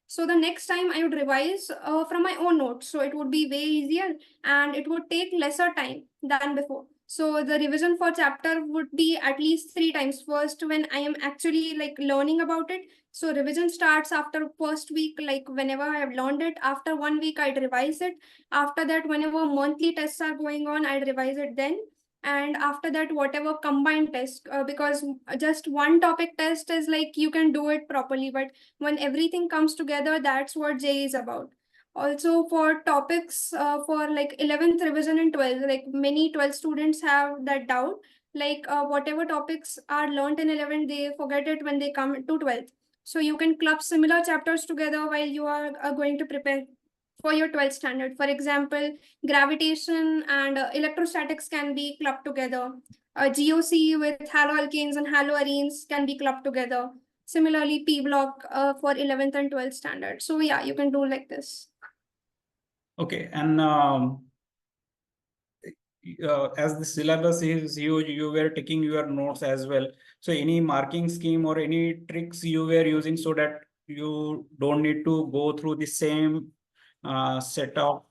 So the next time I would revise from my own notes. So it would be way easier and it would take lesser time than before. So the revision for chapter would be at least 3 times. First, when I am actually like learning about it. So revision starts after first week, like whenever I have learned it. After 1 week, I'd revise it. After that, whenever monthly tests are going on, I'd revise it then. And after that, whatever combined test, because just one topic test is like you can do it properly, but when everything comes together, that's what JEE is about. Also for topics for like 11th revision and 12th, like many 12th students have that doubt, like whatever topics are learned in 11th, they forget it when they come to 12th. So you can club similar chapters together while you are going to prepare for your 12th standard. For example, gravitation and electrostatics can be clubbed together. GOC with haloalkanes and haloarenes can be clubbed together. Similarly, P block for 11th and 12th standard. So yeah, you can do like this. Okay, and as the syllabus is huge, you were taking your notes as well. So any marking scheme or any tricks you were using so that you don't need to go through the same set of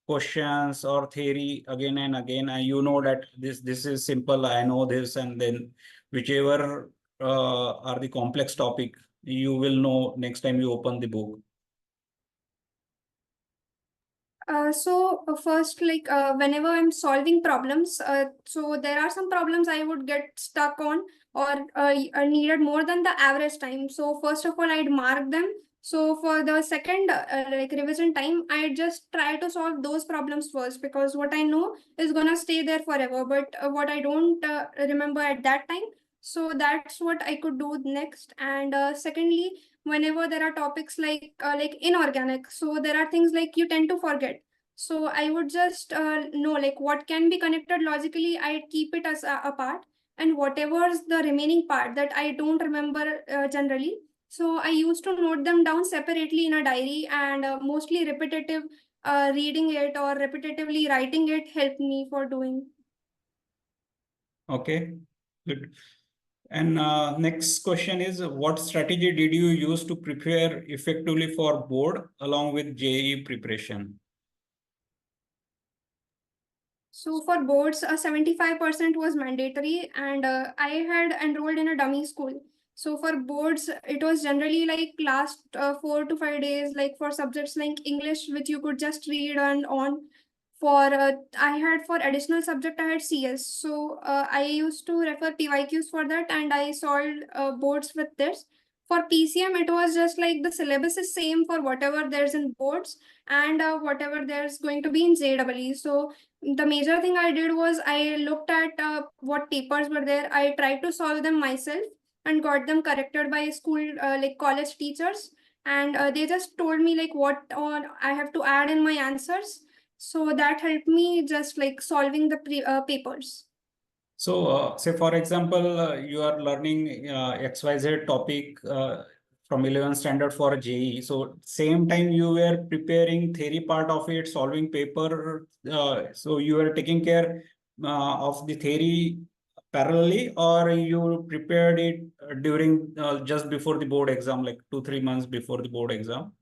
questions or theory again and again. And you know that this is simple. I know this, and then whichever are the complex topic, you will know next time you open the book. First, like whenever I'm solving problems, so there are some problems I would get stuck on or I needed more than the average time. So first of all, I'd mark them. So for the second like revision time, I just try to solve those problems first because what I know is gonna stay there forever. But what I don't remember at that time, so that's what I could do next. And secondly, whenever there are topics like inorganic, so there are things like you tend to forget. So I would just know like what can be connected logically, I keep it as a part, and whatever's the remaining part that I don't remember generally, so I used to note them down separately in a diary, and mostly repetitive reading it or repetitively writing it helped me for doing. Okay, good. And next question is, what strategy did you use to prepare effectively for board along with JEE preparation? So for boards, 75% was mandatory, and I had enrolled in a dummy school. So for boards, it was generally like last 4 to 5 days, like for subjects like English, which you could just read and on. For I had for additional subject, I had CS. So I used to refer PYQs for that, and I solved boards with this. For PCM, it was just like the syllabus is same for whatever there's in boards and whatever there's going to be in JEE. So the major thing I did was I looked at what papers were there. I tried to solve them myself and got them corrected by school, like college teachers. And they just told me like what I have to add in my answers. So that helped me just like solving the papers. So, say for example, you are learning XYZ topic from 11th standard for JEE. So, same time you were preparing theory part of it, solving paper. So, you were taking care of the theory parallelly, or you prepared it during just before the board exam, like 2-3 months before the board exam?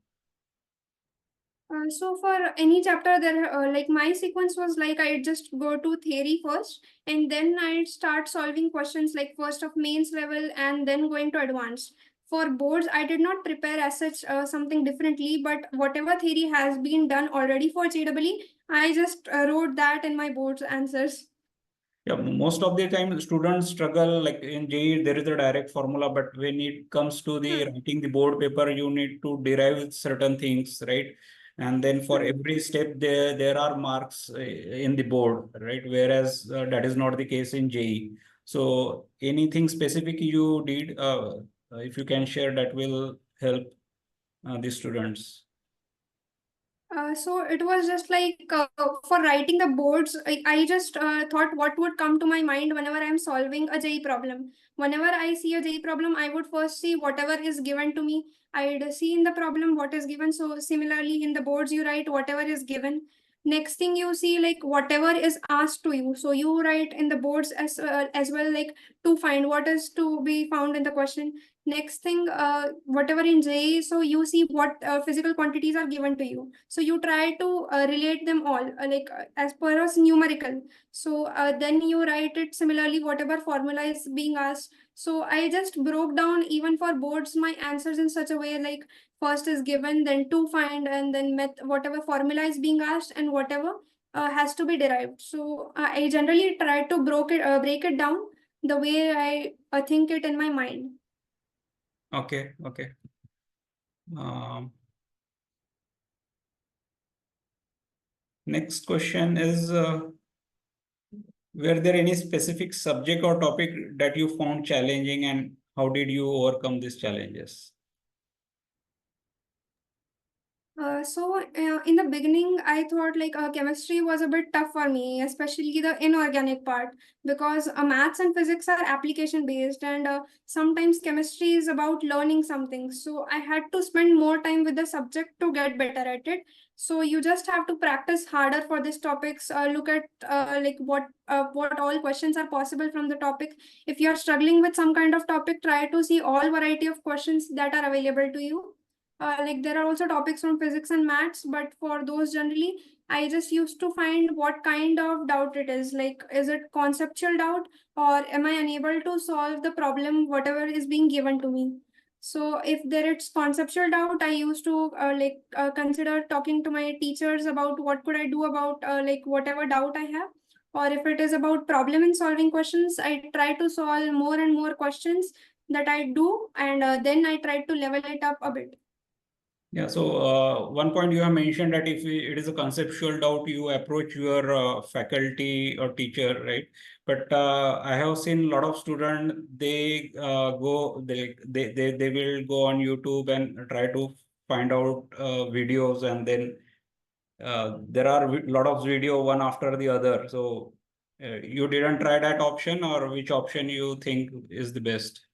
So for any chapter, there like my sequence was like I just go to theory first, and then I start solving questions like first of mains level and then going to advanced. For boards, I did not prepare as such something differently, but whatever theory has been done already for JEE, I just wrote that in my board's answers. Yeah, most of the time students struggle, like in JEE, there is a direct formula, but when it comes to the Hmm. writing the board paper, you need to derive certain things, right? And then for Hmm. every step, there are marks in the board, right? Whereas that is not the case in JEE. So anything specific you did, if you can share, that will help the students. So it was just like for writing the boards, I just thought what would come to my mind whenever I'm solving a JEE problem. Whenever I see a JEE problem, I would first see whatever is given to me. I'd see in the problem what is given. So similarly, in the boards, you write whatever is given. Next thing you see like whatever is asked to you. So you write in the boards as well, like to find what is to be found in the question. Next thing, whatever in JEE, so you see what physical quantities are given to you. So you try to relate them all, as per as numerical. So then you write it similarly, whatever formula is being asked. So I just broke down even for boards my answers in such a way like first is given, then to find, and then whatever formula is being asked and whatever has to be derived. So I generally try to break it down the way I think it in my mind. Okay, okay. Next question is, were there any specific subject or topic that you found challenging, and how did you overcome these challenges? In the beginning, I thought like chemistry was a bit tough for me, especially the inorganic part, because maths and physics are application based, and sometimes chemistry is about learning something. So I had to spend more time with the subject to get better at it. So you just have to practice harder for these topics. Look at like what all questions are possible from the topic. If you are struggling with some kind of topic, try to see all variety of questions that are available to you. Like there are also topics from physics and maths, but for those generally, I just used to find what kind of doubt it is. Like, is it conceptual doubt, or am I unable to solve the problem, whatever is being given to me? So if there is conceptual doubt, I used to consider talking to my teachers about what could I do about like whatever doubt I have. Or if it is about problem in solving questions, I try to solve more and more questions that I do, and then I try to level it up a bit. Yeah, so one point you have mentioned that if it is a conceptual doubt, you approach your faculty or teacher, right? But I have seen a lot of students, they will go on YouTube and try to find out videos, and then there are a lot of video one after the other. So you didn't try that option, or which option you think is the best?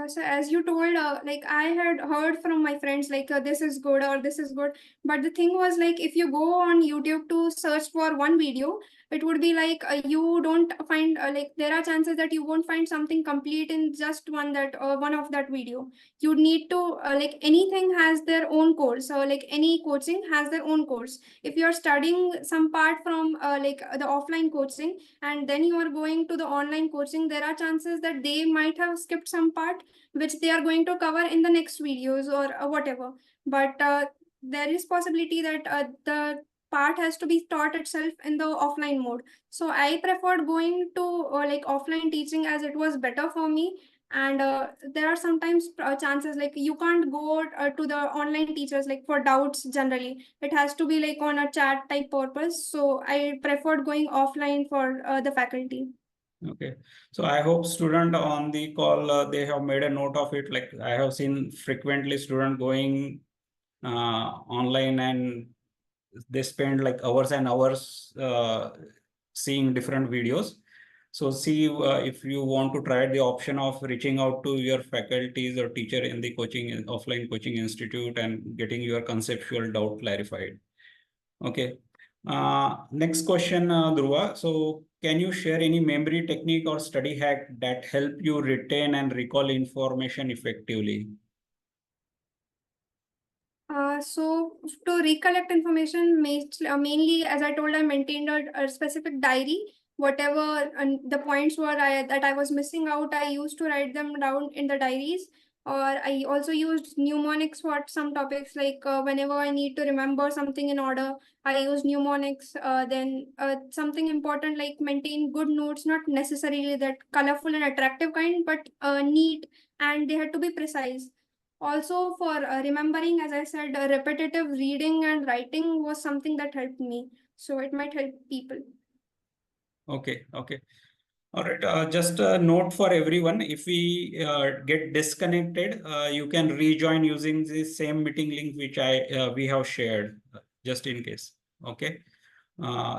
So as you told, like I had heard from my friends, like this is good or this is good. But the thing was like, if you go on YouTube to search for one video, it would be like you don't find like there are chances that you won't find something complete in just one of that video. You need to like anything has their own course. So like any coaching has their own course. If you are studying some part from like the offline coaching and then you are going to the online coaching, there are chances that they might have skipped some part which they are going to cover in the next videos or whatever. But there is possibility that the part has to be taught itself in the offline mode. So I preferred going to like offline teaching as it was better for me. And there are sometimes chances like you can't go to the online teachers like for doubts. Generally it has to be like on a chat type purpose, so I preferred going offline for the faculty. Okay, so I hope student on the call they have made a note of it. Like I have seen frequently student going online and they spend like hours and hours seeing different videos. So see if you want to try the option of reaching out to your faculties or teacher in the coaching offline coaching institute and getting your conceptual doubt clarified. Okay. Next question, Dhruva. So can you share any memory technique or study hack that help you retain and recall information effectively? So to recollect information, mainly as I told, I maintained a specific diary. Whatever the points were that I was missing out, I used to write them down in the diaries. Or I also used mnemonics for some topics, like whenever I need to remember something in order, I use mnemonics. Then something important like maintain good notes, not necessarily that colorful and attractive kind, but neat, and they had to be precise. Also, for remembering, as I said, repetitive reading and writing was something that helped me. So it might help people. Okay, okay. All right, just a note for everyone. If we get disconnected, you can rejoin using the same meeting link which we have shared, just in case. Okay.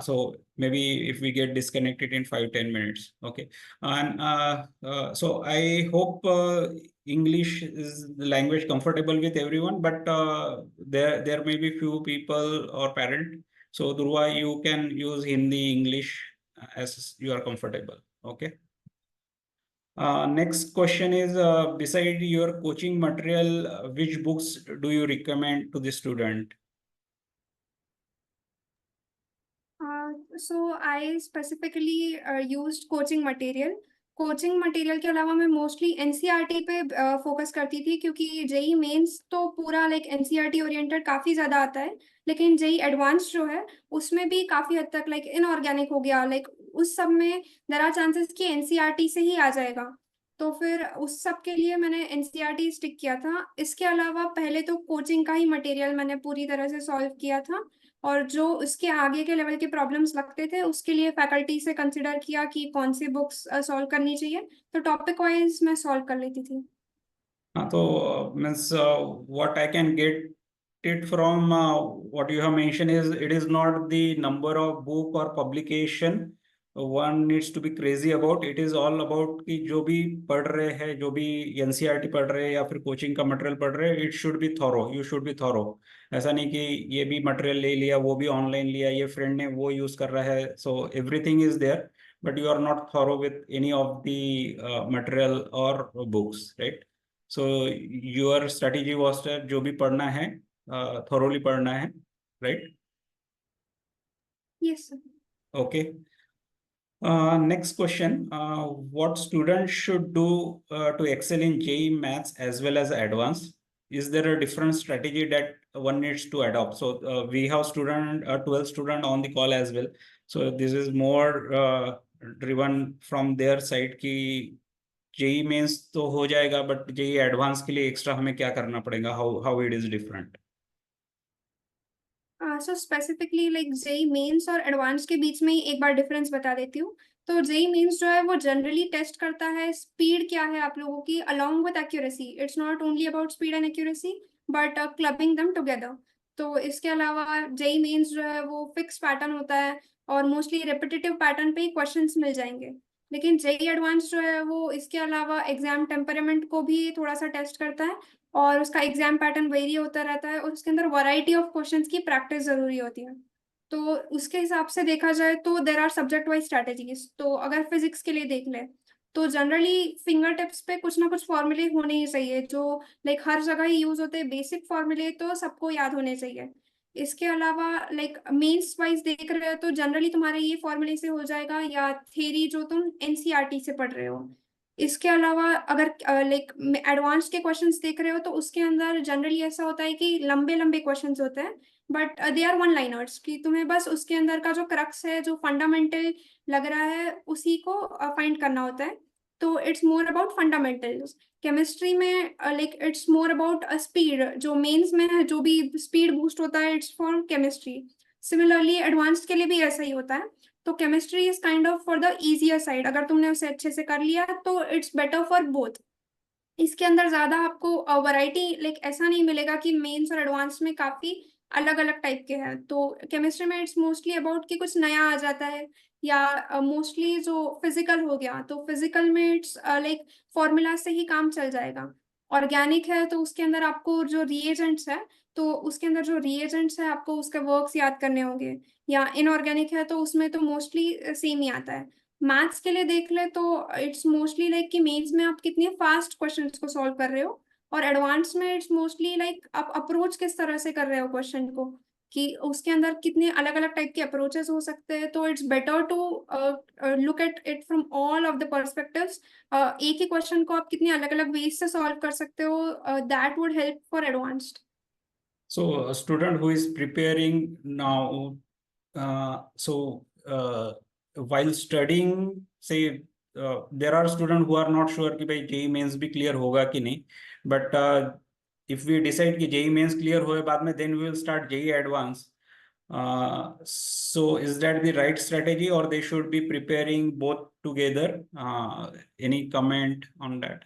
So maybe if we get disconnected in 5-10 minutes, okay. And so I hope English is the language comfortable with everyone, but there may be few people or parent. So Dhruva, you can use Hindi, English as you are comfortable. Okay. Next question is, beside your coaching material, which books do you recommend to the student? So I specifically used coaching material. Coaching material के अलावा मैं mostly NCERT पे focus करती थी, क्योंकि JEE mains तो पूरा like NCERT oriented काफी ज्यादा आता है, लेकिन जेई एडवांस जो है उसमें भी काफी हद तक लाइक इनऑर्गेनिक हो गया, लाइक उस सब में देयर आर चांसेस कि एनसीईआरटी से ही आ जाएगा। तो फिर उस सब के लिए मैंने एनसीईआरटी स्टिक किया था। इसके अलावा पहले तो कोचिंग का ही मटेरियल मैंने पूरी तरह से सॉल्व किया था, और जो उसके आगे के लेवल के प्रॉब्लम्स लगते थे उसके लिए फैकल्टी से कंसिडर किया कि कौन सी बुक्स सॉल्व करनी चाहिए, तो टॉपिक वाइज मैं सॉल्व कर लेती थी। So means what I can get it from what you have mentioned is it is not the number of book or publication one needs to be crazy about. It is all about कि जो भी पढ़ रहे हैं, जो भी NCERT पढ़ रहे हैं या फिर कोचिंग का मटेरियल पढ़ रहे हैं, it should be thorough, you should be thorough. ऐसा नहीं कि ये भी मटेरियल ले लिया, वो भी ऑनलाइन लिया, ये फ्रेंड ने वो यूज कर रहा है, so everything is there but you are not thorough with any of the material और books, right? So your strategy was that जो भी पढ़ना है थोरोली पढ़ना है, right? Yes sir. Okay. Next question. What students should do to excel in JEE Maths as well as advanced? Is there a different strategy that one needs to adopt? So we have 12 student on the call as well. So this is more driven from their side कि JEE mains तो हो जाएगा, but JEE advance के लिए extra हमें क्या करना पड़ेगा? How it is different? So specifically like JEE Mains और एडवांस के बीच में ही एक बार डिफरेंस बता देती हूँ। तो जेई मेंस जो है वो जनरली टेस्ट करता है स्पीड क्या है आप लोगों की along with accuracy. It's not only about speed and accuracy but clubbing them together. तो इसके अलावा जेई मेंस जो है वो फिक्स पैटर्न होता है और मोस्टली रिपीटेटिव पैटर्न पे ही क्वेश्चंस मिल जाएंगे। लेकिन जेई एडवांस जो है वो इसके अलावा एग्जाम टेम्परामेंट को भी थोड़ा सा टेस्ट करता है, और उसका एग्जाम पैटर्न वेरी होता रहता है, और उसके अंदर वैरायटी ऑफ क्वेश्चंस की प्रैक्टिस जरूरी होती है। तो उसके हिसाब से देखा जाए तो there are subject wise strategies. तो अगर फिजिक्स के लिए देख ले तो जनरली फिंगर टिप्स पे कुछ ना कुछ फॉर्मूले होने ही चाहिए, जो लाइक हर जगह ही यूज होते हैं। बेसिक फॉर्मूले तो सबको याद होने चाहिए। इसके अलावा लाइक मेंस वाइज देख रहे हो तो जनरली तुम्हारे ये फॉर्मूले से हो जाएगा, या थ्योरी जो तुम एनसीईआरटी से पढ़ रहे हो। इसके अलावा अगर लाइक एडवांस के क्वेश्चंस देख रहे हो तो उसके अंदर जनरली ऐसा होता है कि लंबे लंबे क्वेश्चंस होते हैं, but they are one liners, कि तुम्हें बस उसके अंदर का जो क्रक्स है, जो फंडामेंटल लग रहा है, उसी को फाइंड करना होता है। तो it's more about fundamentals. Chemistry में like it's more about speed, जो मेंस में है जो भी स्पीड बूस्ट होता है it's for chemistry. Similarly advanced के लिए भी ऐसा ही होता है। तो chemistry is kind of for the easier side, अगर तुमने उसे अच्छे से कर लिया तो इट्स बेटर फॉर बोथ। इसके अंदर ज्यादा आपको वैरायटी लाइक ऐसा नहीं मिलेगा कि मेंस और एडवांस में काफी अलग अलग टाइप के हैं। तो केमिस्ट्री में इट्स मोस्टली अबाउट कि कुछ नया आ जाता है, या मोस्टली जो फिजिकल हो गया तो फिजिकल में इट्स लाइक फॉर्मूला से ही काम चल जाएगा। ऑर्गेनिक है तो उसके अंदर आपको जो रिएजेंट्स है, तो उसके अंदर जो रिएजेंट्स है आपको उसके वर्क्स याद करने होंगे। या इनऑर्गेनिक है तो उसमें तो मोस्टली सेम ही आता है। मैथ्स के लिए देख ले तो इट्स मोस्टली लाइक कि मेंस में आप कितने फास्ट क्वेश्चंस को सॉल्व कर रहे हो, और एडवांस में इट्स मोस्टली लाइक आप अप्रोच किस तरह से कर रहे हो क्वेश्चन को, कि उसके अंदर कितने अलग अलग टाइप के अप्रोचेस हो सकते हैं। तो it's better to look at it from all of the perspectives. एक ही क्वेश्चन को आप कितने अलग अलग वेज से सॉल्व कर सकते हो, that would help for advanced. So a student who is preparing now, while studying, say there are students who are not sure कि भाई जेई मेंस भी क्लियर होगा कि नहीं, but if we decide कि जेई मेंस क्लियर होए बाद में, then we will start JEE advance. So is that the right strategy, or they should be preparing both together? Any comment on that?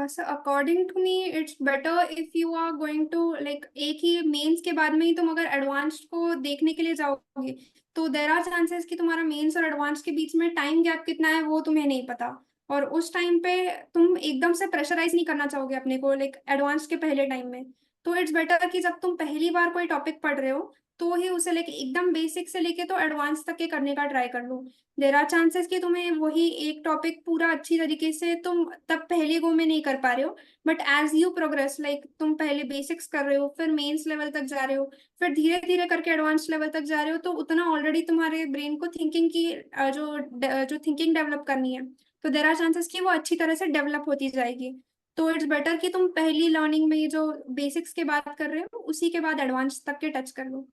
So according to me it's better if you are going to like एक ही mains के बाद में ही तुम अगर advanced को देखने के लिए जाओगे, तो देर आर चांसेस कि तुम्हारा मेंस और एडवांस्ड के बीच में टाइम गैप कितना है वो तुम्हें नहीं पता। और उस टाइम पे तुम एकदम से प्रेशराइज नहीं करना चाहोगे अपने को लाइक एडवांस के पहले टाइम में। तो इट्स बेटर कि जब तुम पहली बार कोई टॉपिक पढ़ रहे हो तो ही उसे लेके एकदम बेसिक से लेके तो एडवांस तक के करने का ट्राई कर लो। देर आर चांसेस कि तुम्हें वही एक टॉपिक पूरा अच्छी तरीके से तुम तब पहले गो में नहीं कर पा रहे हो, but as you progress like तुम पहले बेसिक्स कर रहे हो, फिर मेंस लेवल तक जा रहे हो, फिर धीरे धीरे करके एडवांस लेवल तक जा रहे हो, तो उतना ऑलरेडी तुम्हारे ब्रेन को थिंकिंग की जो थिंकिंग डेवलप करनी है, तो देर आर चांसेस कि वो अच्छी तरह से डेवलप होती जाएगी। तो इट्स बेटर कि तुम पहली लर्निंग में ये जो बेसिक्स के बात कर रहे हो उसी के बाद एडवांस तक के टच कर लो।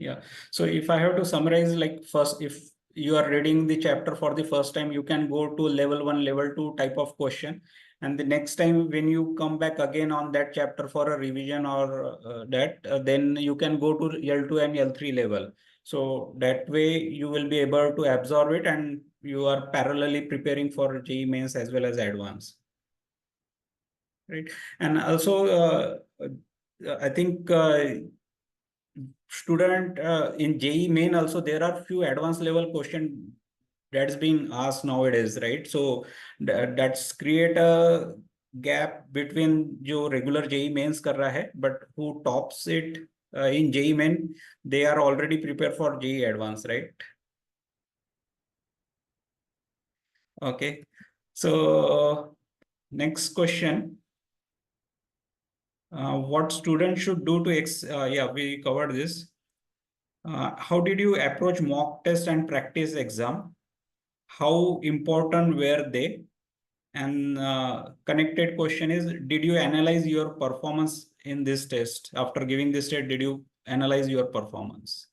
Yeah. So if I have to summarize, like first, if you are reading the chapter for the first time, you can go to level 1, level 2 type of question. And the next time when you come back again on that chapter for a revision or then you can go to L2 and L3 level. So that way you will be able to absorb it, and you are parallelly preparing for JEE mains as well as advanced. Right. And also, I think student in JEE main also there are few advanced level question that's been asked nowadays, right? So that's create a gap between जो regular JEE mains कर रहा है, but who tops it in JEE main, they are already prepared for JEE advanced, right? Okay. So next question. What students should do to yeah, we covered this. How did you approach mock test and practice exam? How important were they? And connected question is, did you analyze your performance in this test? After giving this test, did you analyze your performance?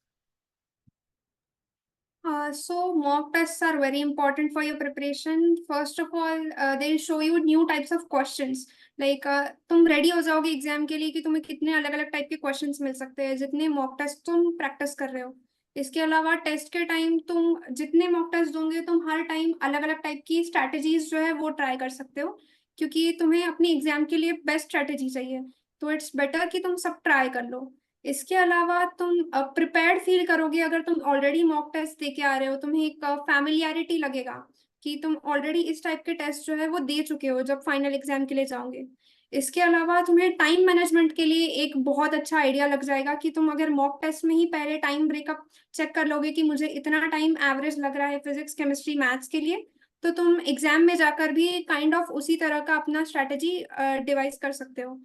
So mock tests are very important for your preparation. First of all, they'll show you new types of questions. Like तुम ready हो जाओगे exam के लिए कि तुम्हें कितने अलग अलग टाइप के क्वेश्चंस मिल सकते हैं जितने मॉक टेस्ट तुम प्रैक्टिस कर रहे हो। इसके अलावा टेस्ट के टाइम तुम जितने मॉक टेस्ट दोगे तुम हर टाइम अलग अलग टाइप की स्ट्रैटेजीज जो है वो ट्राई कर सकते हो, क्योंकि तुम्हें अपनी एग्जाम के लिए बेस्ट स्ट्रैटेजी चाहिए। तो इट्स बेटर कि तुम सब ट्राई कर लो। इसके अलावा तुम प्रिपेयर्ड फील करोगे अगर तुम ऑलरेडी मॉक टेस्ट दे के आ रहे हो, तुम्हें एक फैमिलियरिटी लगेगा कि तुम ऑलरेडी इस टाइप के टेस्ट जो है वो दे चुके हो जब फाइनल एग्जाम के लिए जाओगे। इसके अलावा तुम्हें टाइम मैनेजमेंट के लिए एक बहुत अच्छा आइडिया लग जाएगा कि तुम अगर मॉक टेस्ट में ही पहले टाइम ब्रेकअप चेक कर लोगे कि मुझे इतना टाइम एवरेज लग रहा है फिजिक्स केमिस्ट्री मैथ्स के लिए, तो तुम एग्जाम में जाकर भी काइंड ऑफ उसी तरह का अपना स्ट्रैटेजी डिवाइस कर सकते हो।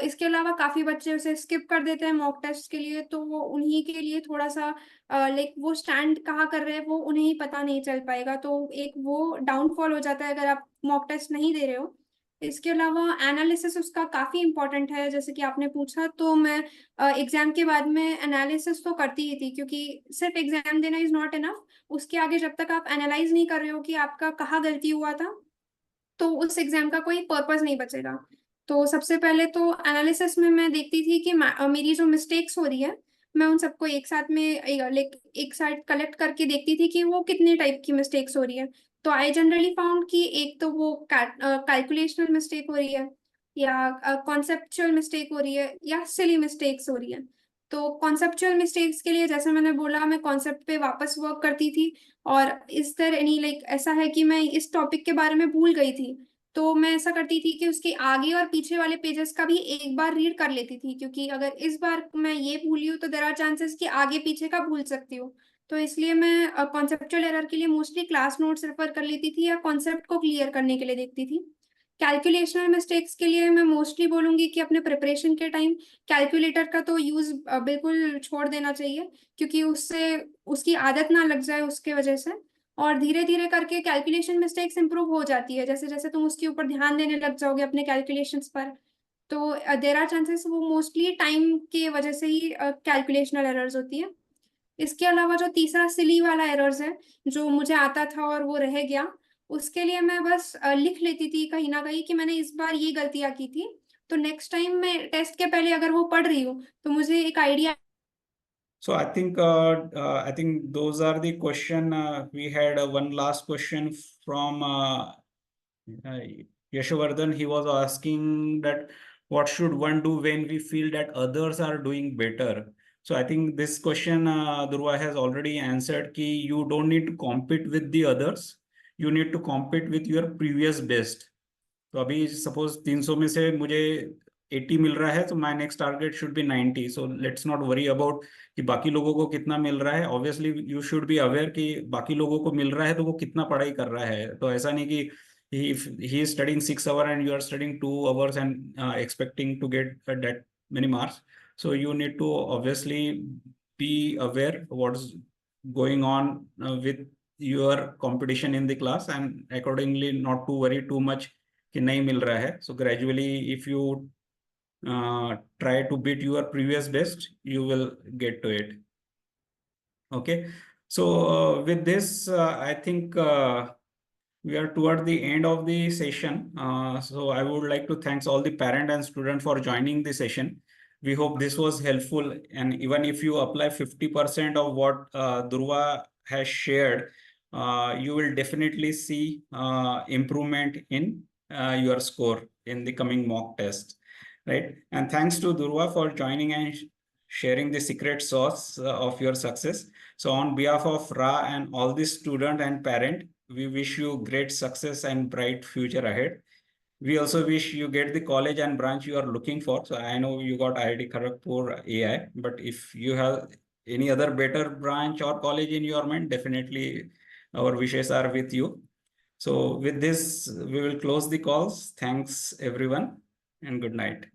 इसके अलावा काफी बच्चे उसे स्किप कर देते हैं मॉक टेस्ट के लिए, तो वो उन्हीं के लिए थोड़ा सा लाइक वो स्टैंड कहाँ कर रहे हैं वो उन्हें ही पता नहीं चल पाएगा, तो एक वो डाउनफॉल हो जाता है अगर आप मॉक टेस्ट नहीं दे रहे हो। इसके अलावा एनालिसिस उसका काफी इंपॉर्टेंट है, जैसे कि आपने पूछा, तो मैं एग्जाम के बाद में एनालिसिस तो करती ही थी, क्योंकि सिर्फ एग्जाम देना इज नॉट इनफ। उसके आगे जब तक आप एनालाइज नहीं कर रहे हो कि आपका कहाँ गलती हुआ था, तो उस एग्जाम का कोई पर्पस नहीं बचेगा। तो सबसे पहले तो एनालिसिस में मैं देखती थी कि मेरी जो मिस्टेक्स हो रही है, मैं उन सबको एक साथ में एक साथ कलेक्ट करके देखती थी कि वो कितने टाइप की मिस्टेक्स हो रही है। तो आई जनरली फाउंड कि एक तो वो कैलकुलेशनल मिस्टेक हो रही है, या कॉन्सेप्चुअल मिस्टेक हो रही है, या सिली मिस्टेक्स हो रही है। तो कॉन्सेप्चुअल मिस्टेक्स के लिए, जैसे मैंने बोला, मैं कॉन्सेप्ट पे वापस वर्क करती थी। और इस तरह एनी लाइक ऐसा है कि मैं इस टॉपिक के बारे में भूल गई थी, तो मैं ऐसा करती थी कि उसके आगे और पीछे वाले पेजेस का भी एक बार रीड कर लेती थी, क्योंकि अगर इस बार मैं ये भूली हूँ तो देर आर चांसेस कि आगे पीछे का भूल सकती हूँ। तो इसलिए मैं कॉन्सेप्चुअल एरर के लिए मोस्टली क्लास नोट्स रेफर कर लेती थी या कॉन्सेप्ट को क्लियर करने के लिए देखती थी। कैलकुलेशनल मिस्टेक्स के लिए मैं मोस्टली बोलूंगी कि अपने प्रिपरेशन के टाइम कैलकुलेटर का तो यूज बिल्कुल छोड़ देना चाहिए, क्योंकि उससे उसकी आदत ना लग जाए उसके वजह से। और धीरे धीरे करके कैलकुलेशन मिस्टेक्स इंप्रूव हो जाती है, जैसे जैसे तुम उसके ऊपर ध्यान देने लग जाओगे अपने कैलकुलेशंस पर। तो देर आर चांसेस वो मोस्टली टाइम के वजह से ही कैलकुलेशनल एरर्स होती है। इसके अलावा जो तीसरा सिली वाला एरर्स है, जो मुझे आता था और वो रह गया, उसके लिए मैं बस लिख लेती थी कहीं ना कहीं कि मैंने इस बार ये गलतियां की थी, तो नेक्स्ट टाइम मैं टेस्ट के पहले अगर वो पढ़ रही हूँ तो मुझे एक idea. So I think those are the question. We had one last question from uh, Yashovardhan. He was asking that what should one do when we feel that others are doing better? So I think this question Durva has already answered कि you don't need to compete with the others. You need to compete with your previous best. तो अभी suppose 300 में से मुझे 80 मिल रहा है तो my next target should be 90. So let's not worry about कि बाकी लोगों को कितना मिल रहा है. Obviously you should be aware कि बाकी लोगों को मिल रहा है तो वो कितना पढ़ाई कर रहा है. तो ऐसा नहीं कि he is studying 6 hours and you are studying 2 hours and expecting to get that many marks. So you need to obviously be aware what's going on with your competition in the class and accordingly not to worry too much कि नहीं मिल रहा है. So gradually if you try to beat your previous best, you will get to it. Okay. So with this, I think we are toward the end of the session. So I would like to thanks all the parent and student for joining the session. We hope this was helpful. And even if you apply 50% of what Durva has shared, you will definitely see improvement in your score in the coming mock test, right? And thanks to Durva for joining and sharing the secret sauce of your success. So on behalf of Ra and all the student and parent, we wish you great success and bright future ahead. We also wish you get the college and branch you are looking for. So I know you got IIT Kharagpur AI, but if you have any other better branch or college in your mind, definitely our wishes are with you. So with this, we will close the calls. Thanks everyone and good night.